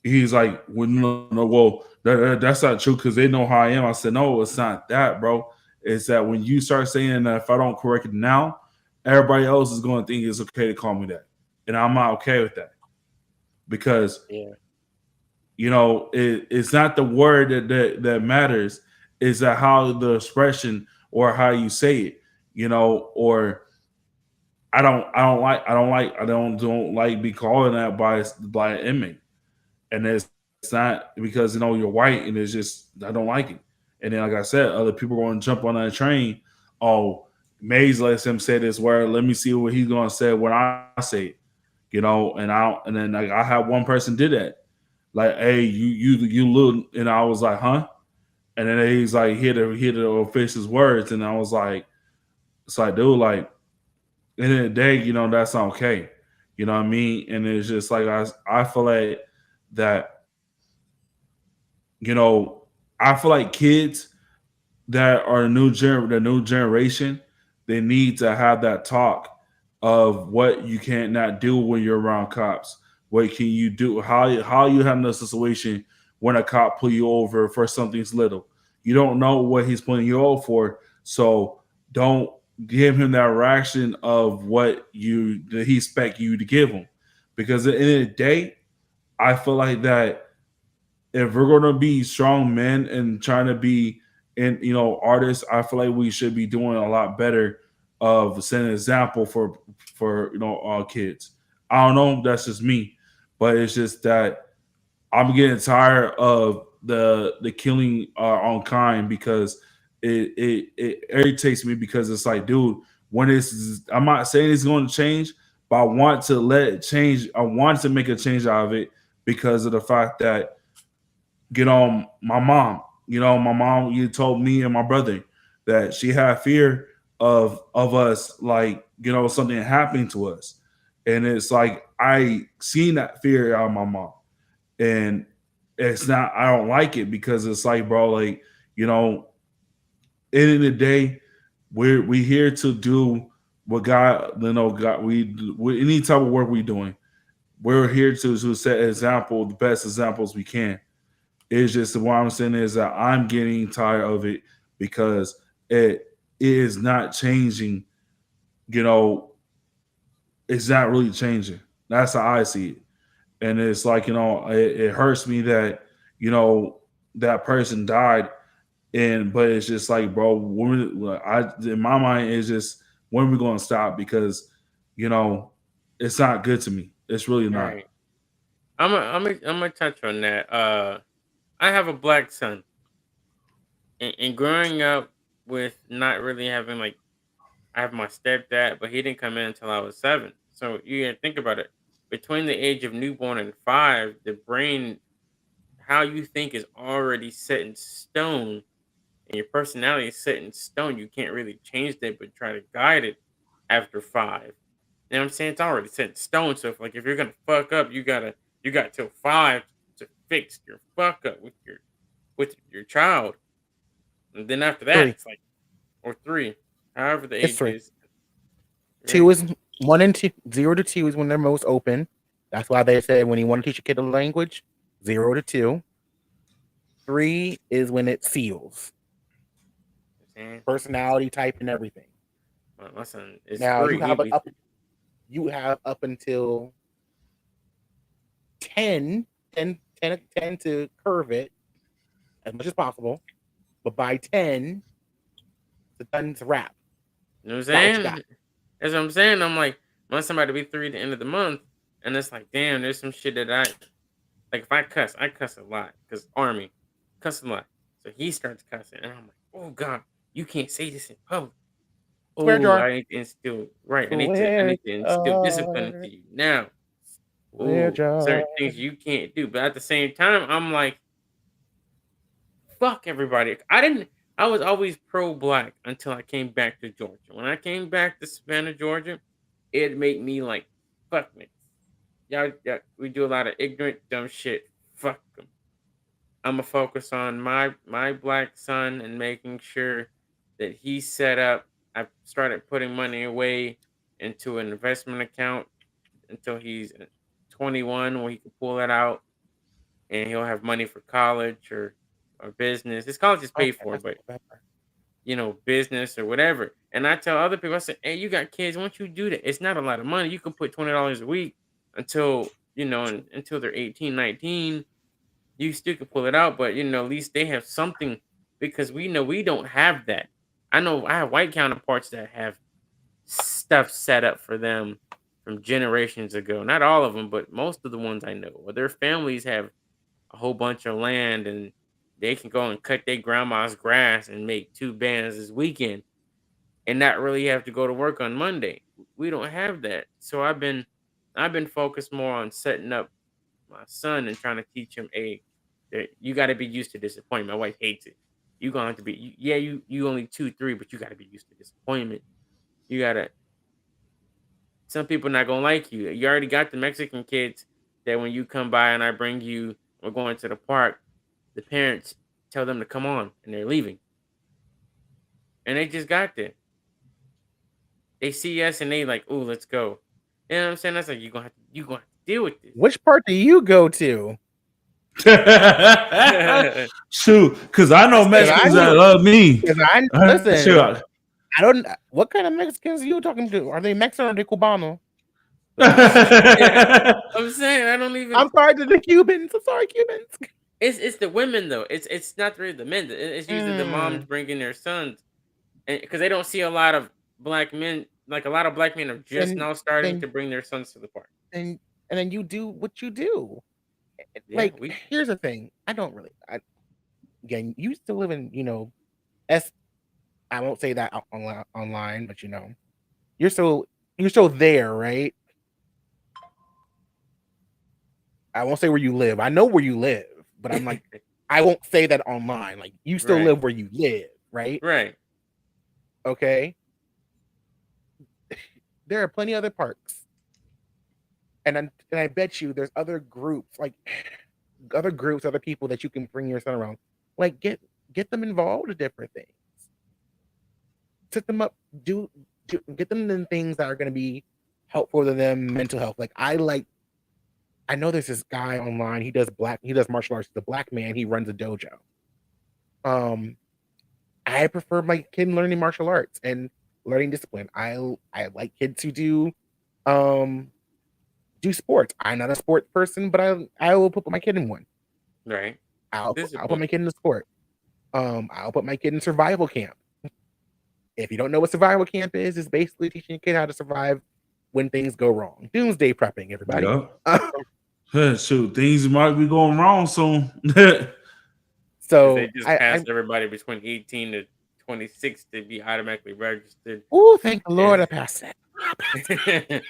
He's like, well, no, well, that's not true because they know how I am. I said, no, it's not that, bro. It's that when you start saying that if I don't correct it now, everybody else is going to think it's okay to call me that. And I'm not okay with that because, Yeah. it's not the word that matters. Is that how the expression or how you say it, or I don't like be calling that by an inmate. And it's not because you're white and it's just I don't like it. And then like I said, other people are going to jump on that train. Oh, Mays lets him say this word. Let me see what he's going to say when I say it. And then like I had one person did that. Like, hey, you little, and I was like, huh? And then he's like, he had to official's words, and I was like, it's like, dude, like, end of the day, that's not okay. You know what I mean? And it's just like I feel like that you know, I feel like kids that are the new generation, they need to have that talk of what you can't not do when you're around cops. What can you do? How you handle a situation when a cop pull you over for something's little. You don't know what he's pulling you over for, so don't give him that reaction of what that he expect you to give him. Because at the end of the day, I feel like that if we're gonna be strong men and trying to be artists, I feel like we should be doing a lot better of setting an example for kids. I don't know, that's just me, but it's just that I'm getting tired of the killing on kind because it irritates me because it's like, dude, I'm not saying it's going to change, but I want to let it change. I want to make a change out of it because of the fact that my mom. My mom, you told me and my brother that she had fear of us, like, something happening to us. And it's like I seen that fear out of my mom. And it's not I don't like it because it's like, bro, like, end of the day, we here to do what God we any type of work we doing. We're here to set the best examples we can. It's just what I'm saying is that I'm getting tired of it because it is not changing. You know, it's not really changing. That's how I see it, and it's like it hurts me that you know that person died, and but it's just like, bro, in my mind it's just when are we going to stop because you know it's not good to me. It's really not. Right. I'm gonna touch on that. I have a black son, and growing up with not really having like I have my stepdad, but he didn't come in until I was 7. So you gotta think about it. Between the age of newborn and 5, the brain, how you think is already set in stone, and your personality is set in stone. You can't really change that, but try to guide it after 5. You know what I'm saying? It's already set in stone. So if you're gonna fuck up, you got till 5 to fix your fuck up with your child, and then after that, 3. it's like or 3, however the It's age 3. is. 2 Right. is 1 and 2. 0 to 2 is when they're most open. That's why they say when you want to teach a kid a language, 0 to 2. 3 is when it seals. saying? Personality type and everything. My son is Now 3. He'll be you have up until 10, 10, 10, 10 to curve it as much as possible. But by 10, the done to wrap. you know what I'm Got what you saying? got. That's what I'm saying. I'm like, I want somebody to be 3 at the end of the month, and it's like, damn, there's some shit that like. If I cuss a lot because Army cuss a lot. So he starts cussing, and I'm like, oh God, you can't say this in public. Swear Oh, jar. I need to instill right. I Swear need to instill discipline jar. into you now. Swear Oh, jar. certain things you can't do. But at the same time, I'm like, fuck everybody. I was always pro black until I came back to Georgia. When I came back to Savannah, Georgia, it made me like, fuck me. Y'all, we do a lot of ignorant, dumb shit. Fuck them. I'm gonna focus on my black son and making sure that he's set up. I started putting money away into an investment account until he's 21, where he can pull it out and he'll have money for college or business. His college is paid Okay, for, that's but not bad. business or whatever. And I tell other people, I say, hey, you got kids, once you do that, it's not a lot of money. You can put $20 a week until until they're 18, 19. You still can pull it out, but at least they have something, because we know we don't have that. I know I have white counterparts that have stuff set up for them from generations ago. Not all of them, but most of the ones I know. Or their families have a whole bunch of land, and they can go and cut their grandma's grass and make 2 bands this weekend and not really have to go to work on Monday. We don't have that. So I've been focused more on setting up my son and trying to teach him, that you got to be used to disappointment. My wife hates it. You gonna have to be, yeah, you only 2, 3, but you got to be used to disappointment. You gotta. Some people not gonna like you. You already got the Mexican kids that when you come by and I bring you, we're going to the park. The parents tell them to come on, and they're leaving, and they just got there. They see us and they like, oh, let's go. You know what I'm saying? That's like, you gonna have to deal with this. Which part do you go to? Shoot, because I know That's Because it. Mexicans I, that love me. because I Shoot. listen. I don't. What kind of Mexicans are you talking to? Are they Mexican or they Cubano? Yeah, I'm saying I don't even. I'm sorry to the Cubans. I'm sorry, Cubans. It's the women though. It's not really the men. It's usually the moms Mm, bringing their sons, and because they don't see a lot of black men. Like a lot of black men are just then, now starting then, to bring their sons to the park. then, and then you do what you do. Yeah, Like, we here's the thing. I don't really. Again, you still live in S. I won't say that online, but you're still there, right? I won't say where you live. I know where you live, but I'm like, I won't say that online. Like, you still right, live where you live, right? right, Okay. There are plenty other parks, and I bet you there's other groups, like other people that you can bring your son around. Like, get them involved with different things. Set them up. Do get them in things that are going to be helpful to them mental health. Like, I know there's this guy online. He does martial arts. He's a black man. He runs a dojo. Um, I prefer my kid learning martial arts and learning discipline. I like kids who um do sports. I'm not a sports person, but I will put my kid in one. right. I'll put Discipline. my kid in a sport. I'll put my kid in survival camp. If you don't know what survival camp is, it's basically teaching a kid how to survive when things go wrong. Doomsday prepping, everybody. Yeah. Shoot, things might be going wrong soon. Because they So just passed everybody between 18 to 26 to be automatically registered. oh, thank the Lord, And I passed that. I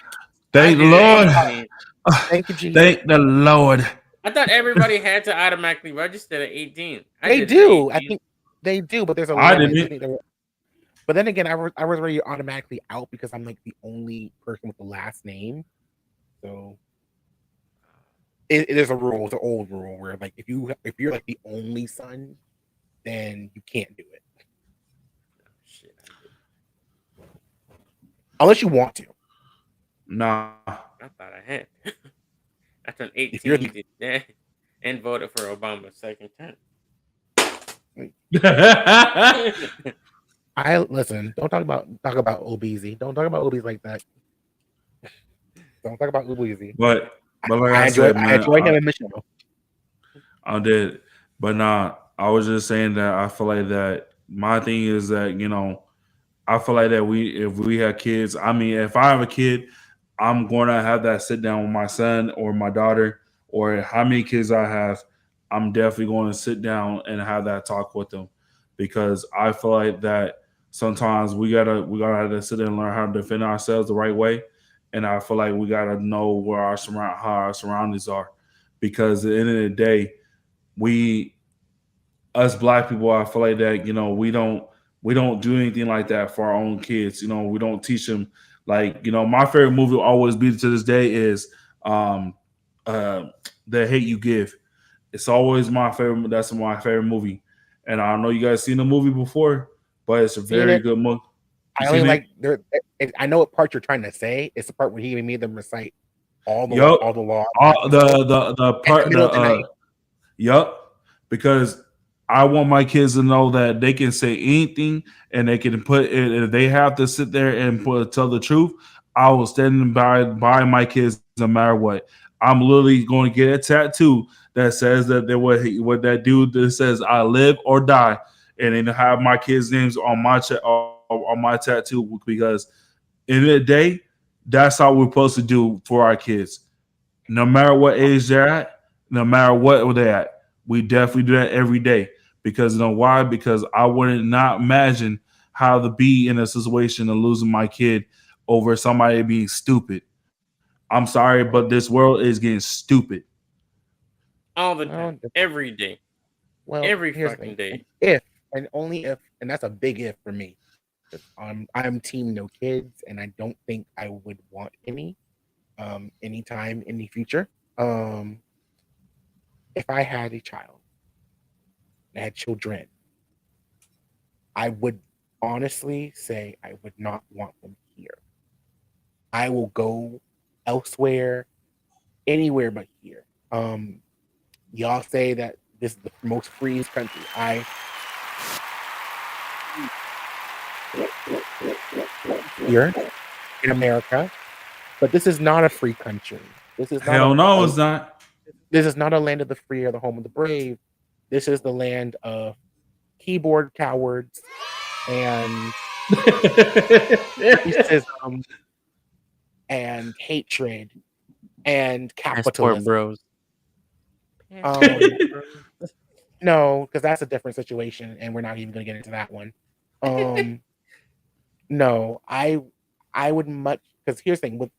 Thank the did it Lord. at 18. Thank you, Jesus. Thank the Lord. I thought everybody had to automatically register at 18. I They did it at do. I 18. think they do, but there's a I limit. I didn't. think but then again, I was already automatically out because I'm like the only person with the last name. So it is a rule. It's an old rule where like if you're like the only son, then you can't do it Shit, I did. unless you want to. Nah. I thought I had. I turned If you're 18 and voted for Obama's second term. I listen. Don't talk about OBZ. Don't talk about OBs like that. Don't talk about OBZ. but I, but like I I enjoy said, I man, enjoy him and Michelle. I did. But nah, I was just saying that I feel like that my thing is that, I feel like that if we have kids, I mean, if I have a kid, I'm going to have that sit down with my son or my daughter, or how many kids I have. I'm definitely going to sit down and have that talk with them, because I feel like that sometimes we gotta have to sit and learn how to defend ourselves the right way, and I feel like we gotta know where how our surroundings are, because at the end of the day, we us black people, I feel like that, we don't do anything like that for our own kids. We don't teach them, like, my favorite movie will always be to this day is um uh The Hate You Give. It's always my favorite. That's my favorite movie. And I don't know you guys seen the movie before, but it's a Seen very it. good movie. You I only seen it? like there. I know what part you're trying to say. It's the part where he even made them recite Yup. all the law All the in the part middle of the night. Yup. Because I want my kids to know that they can say anything, and they can put it. If they have to sit there and tell the truth, I will stand by my kids no matter what. I'm literally going to get a tattoo that says that there what that dude that says I live or die, and then have my kids' names on on my tattoo, because in the day, that's how we're supposed to do for our kids, no matter what age they're at, no matter what they're at. We definitely do that every day. Because you know why? Because I would not imagine how to be in a situation of losing my kid over somebody being stupid. I'm sorry, but this world is getting stupid. All the time, Well, every day, well, every here's the fucking thing. day. If and only if, and that's a big if for me. 'Cause I'm team no kids, and I don't think I would want any anytime in the future. Um, if I had a child, I had children, I would honestly say I would not want them here. I will go elsewhere, anywhere but here. Y'all say that this is the most freest country. I here in America, but this is not a free country. This is not Hell no, it's not. this is not a land of the free or the home of the brave. This is the land of keyboard cowards and racism and hatred and Passport capitalism. bros. Um, no, because that's a different situation, and we're not even going to get into that one. Um, no, I would much, because here's the thing with,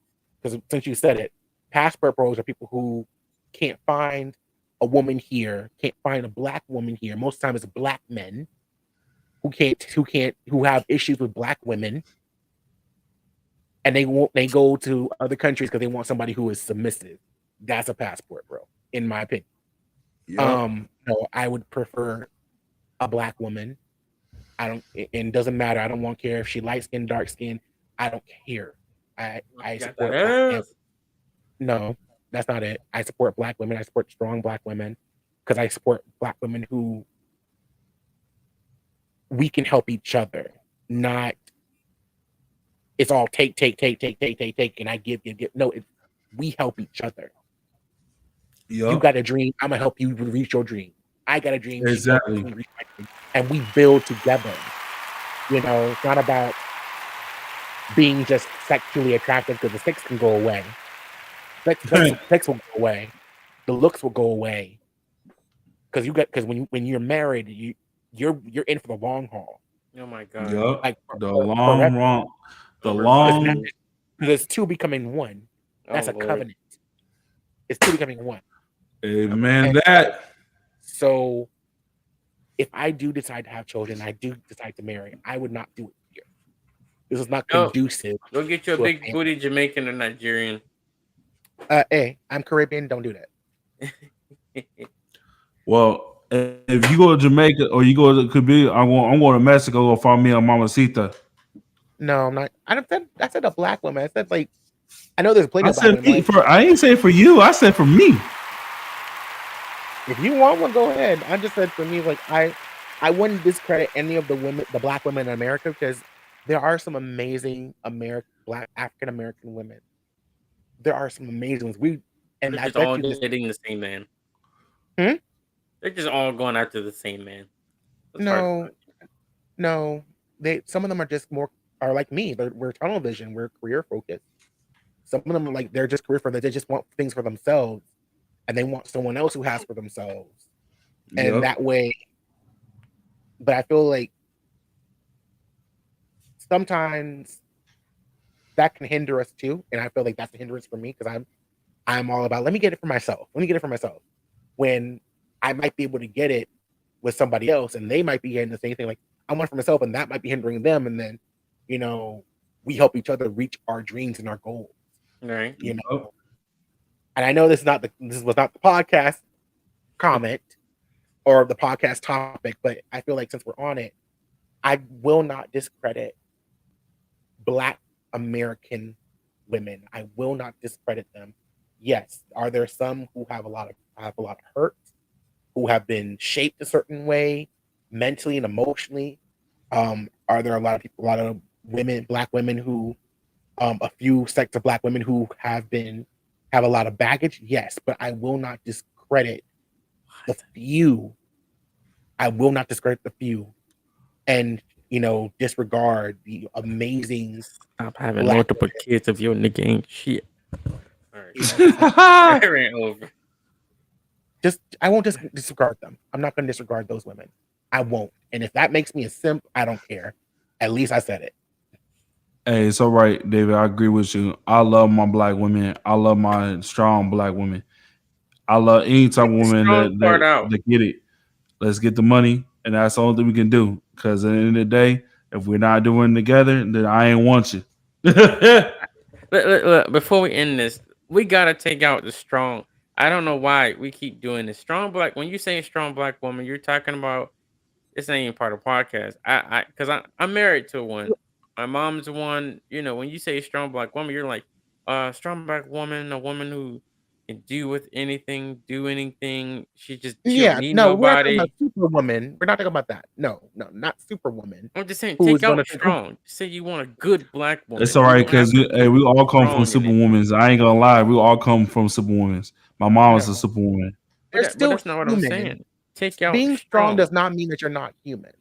because since you said it, passport bros are people who can't find a woman here, can't find a black woman here. Most of the time, it's black men who have issues with black women, and they go to other countries because they want somebody who is submissive. That's a passport bro, in my opinion. Yep. No, I would prefer a black woman. I don't, and it doesn't matter. I don't want care if she light skin, dark skin. I don't care. I Got support that black. ass. No, that's not it. I support black women. I support strong black women because I support black women who we can help each other. Not it's all take, and I give. No, we help each other. You Yep. got a dream. I'm gonna help you reach your dream. I got a dream. She's helping Exactly. me reach my dream, and we build together. It's not about being just sexually attractive because the sex can go away. Sex will go away. The looks will go away because when you're married, you're in for the long haul. Oh my god. Yep. Like The forever. long wrong. The Over Because long. there's two becoming one. Oh That's a lord. covenant. It's two becoming one. Man, And that. so if I do decide to have children, I do decide to marry, I would not do it here. This is not Oh, conducive go get you a to a big family. booty Jamaican or Nigerian. Hey, I'm Caribbean. Don't do that. Well, if you go to Jamaica or you go to could be, I'm going to Mexico to find me a mamacita. No, I'm not. I said a black woman. I said like I know there's plenty I of black said women. But, like I ain't say for you. I said for me. if you want one, go ahead. I just said for me, like I wouldn't discredit any of the women, the black women in America, because there are some amazing American black African American women. There are some amazing ones. And They're I just bet all you this. getting the same man. Hmm? They're just all going after the same man. That's hard to No, find. no. They some of them are just more are like me. We're tunnel vision. We're career focused. Some of them are like they're just career for they just want things for themselves, and they want someone else who has for themselves, and Yep. that way. But I feel like sometimes that can hinder us too, and I feel like that's a hindrance for me because I'm all about let me get it for myself. Let me get it for myself. When I might be able to get it with somebody else, and they might be getting the same thing. Like I want it for myself, and that might be hindering them. And then, you know, we help each other reach our dreams and our goals. Right. You know, Yep. and I know this was not the podcast comment or the podcast topic, but I feel like since we're on it, I will not discredit Black American women. I will not discredit them. Yes, are there some who have a lot of hurt, who have been shaped a certain way, mentally and emotionally? Are there a lot of people, a lot of women, Black women who, a few sects of Black women who have a lot of baggage? Yes, but I will not discredit the few. I will not discredit the few, and disregard the amazing Stop having Black multiple kids if your nigga ain't shit. All right. it's not I ran over. just I won't just disregard them. I'm not going to disregard those women. I won't. And if that makes me a simp, I don't care. At least I said it. Hey, it's all right, David. I agree with you. I love my black women. I love my strong black women. I love any type Take of the woman strong part out. that get it. Let's get the money, and that's the only thing we can do. Because at the end of the day, if we're not doing it together, then I ain't want you. Look, before we end this, we gotta take out the strong. I don't know why we keep doing this. Strong black. When you say strong black woman, you're talking about this ain't even part of the podcast. Because I'm married to one. My mom's one. You know, when you say strong black woman, you're like, strong black woman, a woman who can do with anything, do anything. She don't Yeah, need no, we're not talking about nobody. Superwoman. We're not talking about that. No, no, not Superwoman. I'm just saying, Who take is going out to who? strong. Just say you want a good black It's woman. all You right don't have because to hey, be we all come from strong in it. superwomen's. I ain't gonna lie, we all come from superwomen's. My mom was a No, superwoman. they're But still that's not what I'm human. saying. Take out Being strong strong. does not mean that you're not human.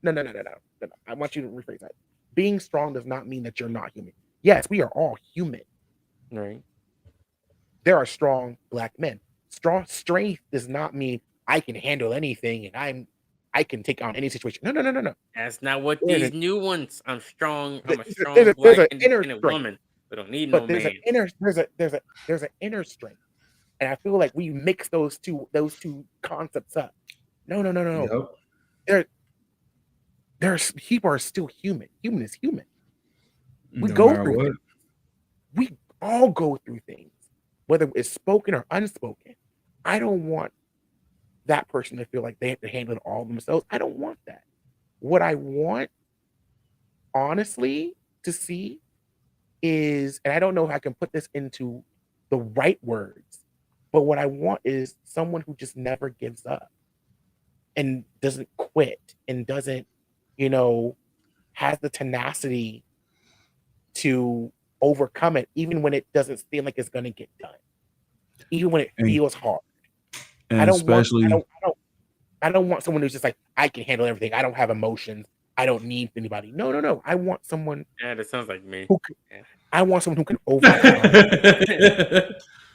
No, no, no, no, no, no. I want you to rephrase that. Being strong does not mean that you're not human. Yes, we are all human. Right. There are strong Black men. Strong strength does not mean I can handle anything and I can take on any situation. No, no, no, no, no. That's not what There's these a new ones. I'm strong. I'm there's a a, there's strong a, there's black an inner independent strength, woman. We don't need no but there's an man. inner there's an inner strength, and I feel like we mix those two concepts up. No, no, no, no, no. Yep. There there's people are still human. Human is human. We No go matter through what. things. We all go through things, whether it's spoken or unspoken. I don't want that person to feel like they have to handle it all themselves. I don't want that. What I want, honestly, to see is, and I don't know if I can put this into the right words, but what I want is someone who just never gives up and doesn't quit and doesn't, you know, has the tenacity to overcome it, even when it doesn't seem like it's going to get done, even when it And, feels hard. I and don't want, I especially don't, I don't, I don't want someone who's just like, I can handle everything. I don't have emotions. I don't need anybody. No, no, no. I want someone Yeah, that sounds like me. who can, Yeah. I want someone who can overcome.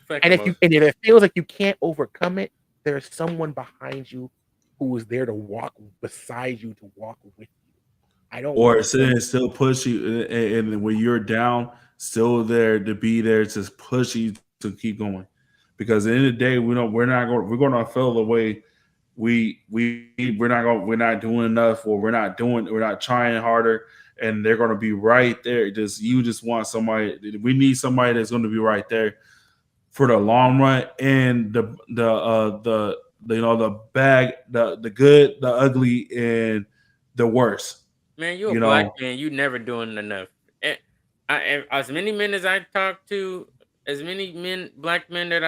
Fuck And emotion. if it feels like you can't overcome it, there's someone behind you who is there to walk beside you, to walk with you. I don't or want sit someone. and still push you and when you're down, still there to be there to push you to keep going. Because at the end of the day, we're gonna feel the way we're not doing enough or we're not trying harder and they're gonna be right there. Just you just want somebody we need somebody that's gonna be right there for the long run and the the bag the good, the ugly, and the worst. Man, you a You black know, man. You never doing enough. Eh, as many men as I talk to, as many men, black men that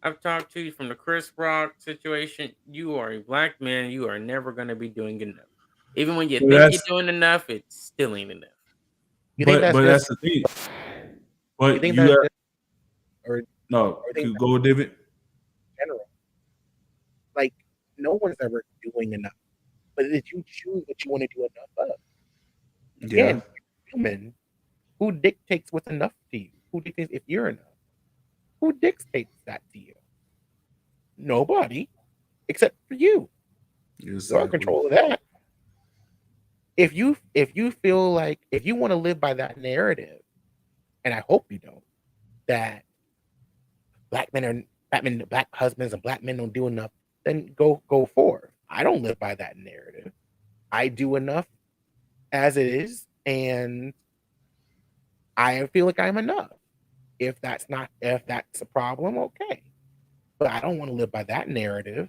I've talked to you from the Chris Rock situation. You are a black man. You are never gonna be doing enough. Even when you But think you're that's doing enough, it's still ain't enough. You think that's but just that's the thing. you But think you that's got just or no. or you think Could that's go, David. general? Like no one's ever doing enough. But if you choose what you want to do enough of, Yeah. again, human, who dictates what's enough to you? Who dictates if you're enough? Who dictates that to you? Nobody, except for you. You're in Exactly. control of that. If you feel like if you want to live by that narrative, and I hope you don't, that black husbands and black men don't do enough, then go forward. I don't live by that narrative. I do enough as it is, and I feel like I'm enough. If that's a problem, okay. But I don't want to live by that narrative.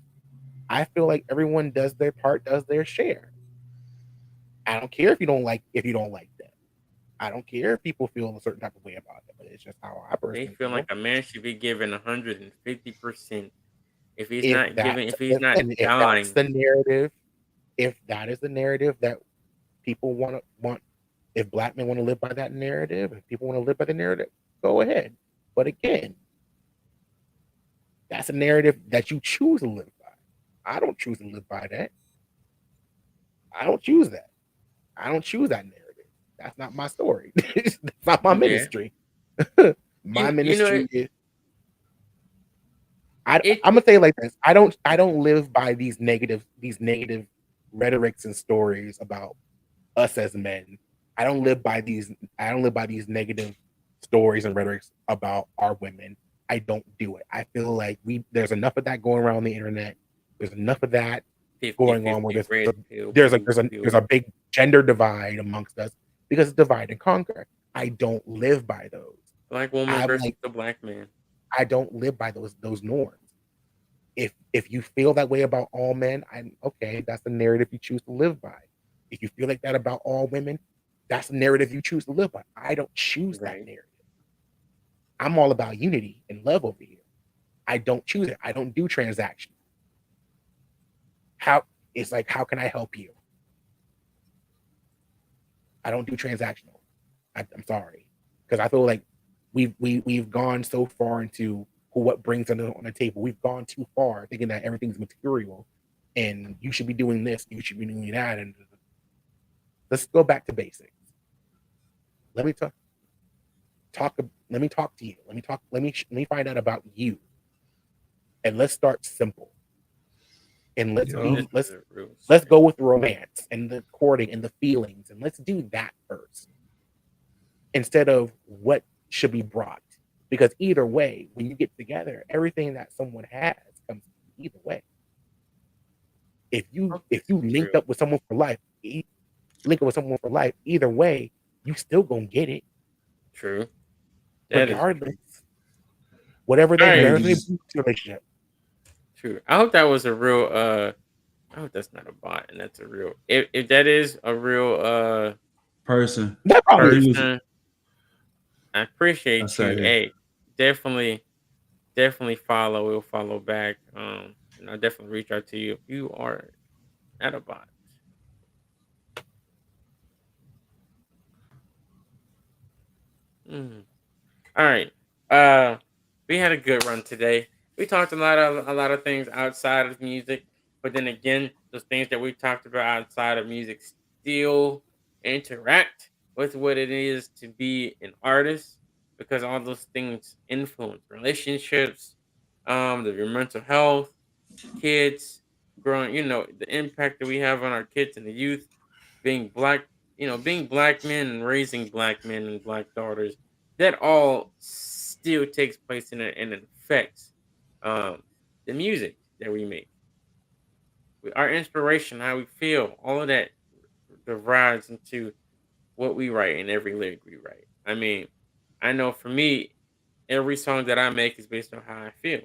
I feel like everyone does their part, does their share. I don't care if you don't like them. I don't care if people feel a certain type of way about them, but it's just how I They personally feel like feel. a man should be given 150%. If he's If not giving, that's if he's not if that's dying, the narrative, if that is the narrative that people want, if black men want to live by that narrative, if people want to live by the narrative, go ahead. But again, that's a narrative that you choose to live by. I don't choose to live by that. I don't choose that. I don't choose that narrative. That's not my story. That's not my yeah, ministry. My you know ministry is I'm it gonna say it like this. I don't live by these negative rhetorics and stories about us as men. I don't live by these negative stories and rhetorics about our women. I don't do it. I feel like we there's enough of that going around the internet. There's enough of that going on where 50-50 red pill, blue there's pill. a big gender divide amongst us because it's divide and conquer. I don't live by those. Black woman I'm versus like the black man. I don't live by those norms. If you feel that way about all men, I'm okay. That's the narrative you choose to live by. If you feel like that about all women, that's the narrative you choose to live by. I don't choose that Right. narrative. I'm all about unity and love over here. I don't choose it. I don't do transactions. How it's like, how can I help you? I don't do transactional. I'm sorry, because I feel like we've gone so far into what brings on the table. We've gone too far thinking that everything's material, and you should be doing this, you should be doing that, and let's go back to basics. Let me talk. Let me talk to you. Let me find out about you, and let's start simple. And Yeah. This is a real let's go simple. with romance and the courting and the feelings, and let's do that first instead of what should be brought. Because either way, when you get together, everything that someone has comes either way. If This you is linked real. up with someone for life, link up with someone for life, either way, you still gonna get it, True. That is true. regardless. Whatever All they right. whatever they It's bring to the relationship. True. I hope that was a real. I hope that's not a bot, and that's a real. If that is a real person. That probably He is. was. person, I I appreciate you. say, Hey, definitely, definitely follow. We'll follow back. And I'll definitely reach out to you if you are at a bot. Mm. All right. Uh, we had a good run today. We talked a lot of things outside of music, but then again, those things that we talked about outside of music still interact with what it is to be an artist, because all those things influence relationships, your mental health, kids growing. The impact that we have on our kids and the youth, being black, being black men and raising black men and black daughters, that all still takes place and it affects um, the music that we make, our inspiration, how we feel, all of that derives into what we write and every lyric we write. I mean, I know for me, every song that I make is based on how I feel.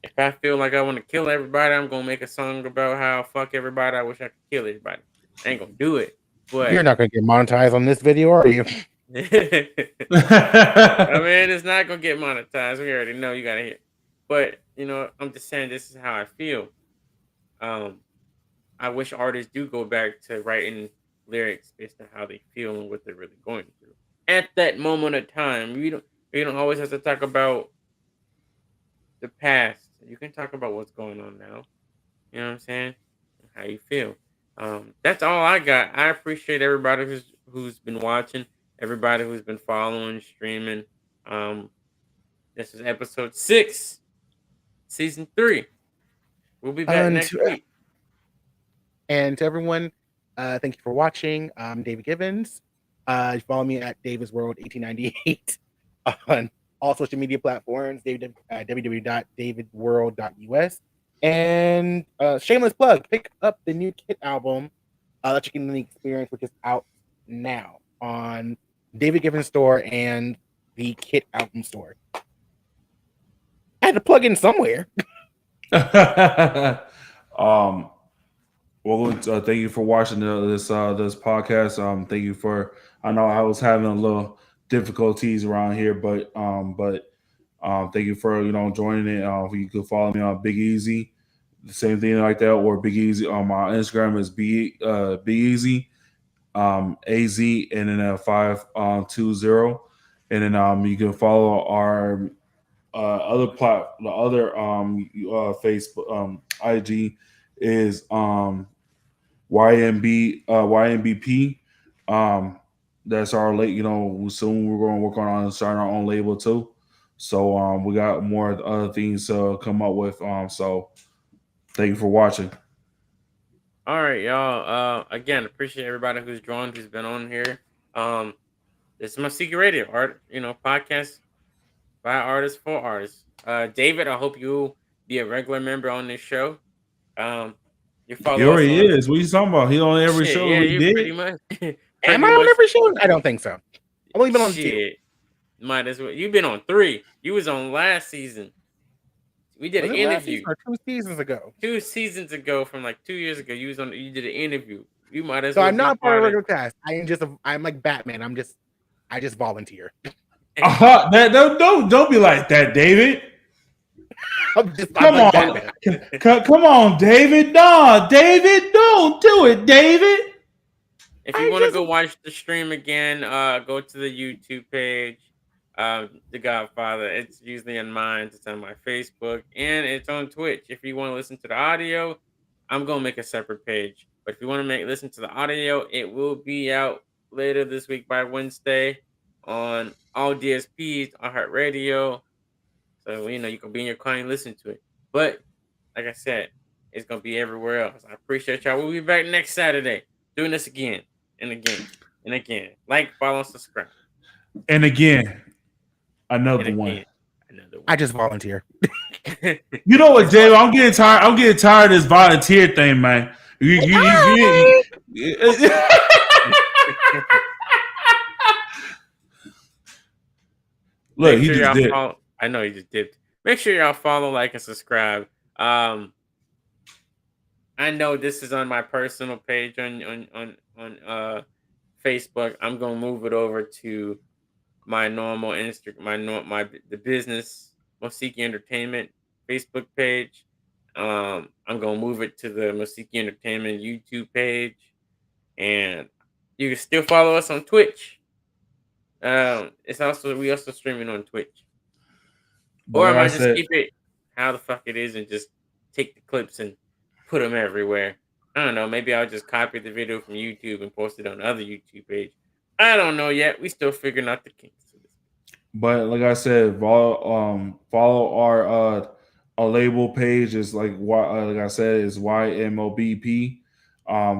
If I feel like I want to kill everybody, I'm gonna make a song about how fuck everybody. I wish I could kill everybody. I ain't gonna do it, You're but not gonna get monetized on this video, are you? I mean, it's not gonna get monetized. We already know you gotta hear. But I'm just saying this is how I feel. Um, I wish artists do go back to writing lyrics based on how they feel and what they're really going through at that moment of time. You don't always have to talk about the past. You can talk about what's going on now. You know what I'm saying? How you feel. That's all I got. I appreciate everybody who's been watching, everybody who's been following, streaming. Um, this is episode 6, season 3. We'll be back And next to, week. and to everyone, thank you for watching. I'm David Givens. Follow me at Davis World 1898 on all social media platforms. www.davidworld.us. And shameless plug, pick up the new Kit album, Electric in the Experience, which is out now on David Givens store and the Kit album store. I had to plug in somewhere. Well, thank you for watching this podcast. Thank you for. I know I was having a little difficulties around here, but thank you for joining it. You can follow me on Big Easy, the same thing like that, or Big Easy on my Instagram is Big Easy, AZ, and then 520, and then you can follow our the other Facebook IG is YMBP. That's our late. Soon we're going to work on starting our own label too. So we got more other things to come up with. So thank you for watching. All right, y'all. Again, appreciate everybody who's been on here. This is Mousiki Radio, podcast by artists for artists. David, I hope you'll be a regular member on this show. You He follow us already on is. What are you talking about? He on every shit. show Yeah, we you pretty did. much, Am I pretty on much every show? I don't think so. I've only been on 2. shit. Might as well. You've been on 3. You was on last season. We did Was an it last season interview or 2 seasons ago? 2 seasons ago, from like 2 years ago. You did an interview. You might as So well I'm be not part of part of. regular cast. I'm like Batman. I just volunteer. Don't be like that, David. I'm Come like on, Batman. come on, David. No, David, don't do it, David. If you want to go watch the stream again, go to the YouTube page, The Godfather. It's usually on mine. It's on my Facebook, and it's on Twitch. If you want to listen to the audio, I'm gonna make a separate page. But if you want to listen to the audio, it will be out later this week by Wednesday on all DSPs, iHeartRadio. So you can be in your car and listen to it. But like I said, it's gonna be everywhere else. I appreciate y'all. We'll be back next Saturday doing this again and again and again. Like, follow, subscribe. And again, And another one. again, another one. I just volunteer. You know what, David? I'm getting tired. I'm getting tired of this volunteer thing, man. Look, Make he sure just y'all did. follow. I know he just dipped. Make sure y'all follow, like, and subscribe. I know this is on my personal page on Facebook. I'm gonna move it over to my normal Instagram, the business Mousiki Entertainment Facebook page. I'm gonna move it to the Mousiki Entertainment YouTube page, and you can still follow us on Twitch. We also streaming on Twitch, But or I like I might just said, keep it how the fuck it is and just take the clips and put them everywhere. I don't know. Maybe I'll just copy the video from YouTube and post it on the other YouTube page. I don't know yet. We still figuring out the kinks. follow our label page is like I said is YMOBP.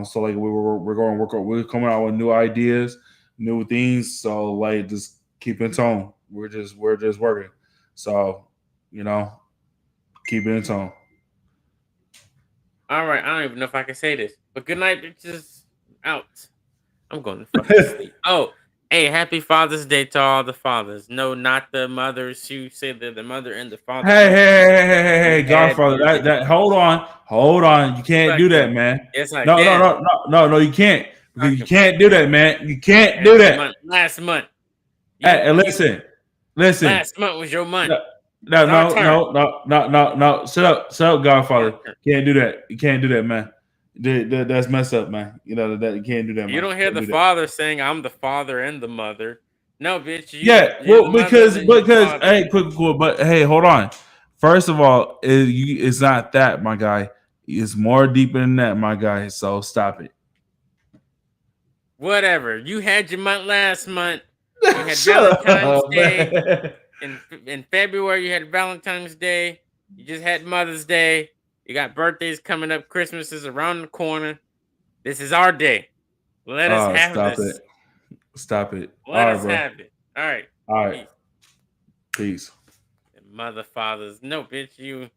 So like we're going to work on, we're coming out with new ideas, new things. So like just keep in tone. We're just working. So keep in tone. All right, I don't even know if I can say this, but good night, bitches. Out. I'm going to fucking sleep. Oh, hey, happy Father's Day to all the fathers. No, not the mothers who say they're the mother and the father. Hey, Godfather. That hold on. You can't do that, man. Yes, I No, can. no, you can't. Because you can't do that, man. You can't do that. Last month. Hey, listen. Last month was your month. No, It's our no, turn. no, no, no, no, no. Shut up, Our Godfather. turn. Can't do that. You can't do that, man. That's messed up, man. You know that you can't do that, You man. don't hear Can't the do that. father saying, "I'm the father and the mother." No, bitch, Yeah, you're the well, mother and then you're the because father. hey, quick, cool, but hey, hold on. First of all, it's not that, my guy. It's more deeper than that, my guy. So stop it. Whatever. You had your month last month. You had Shut Valentine's up, Day man. in February. You had Valentine's Day. You just had Mother's Day. You got birthdays coming up. Christmas is around the corner. This is our day. Let us Oh, have stop it. this. Stop it. Let All right, us bro. have it. All right. All right. Peace. Peace. Mother, fathers. No, bitch.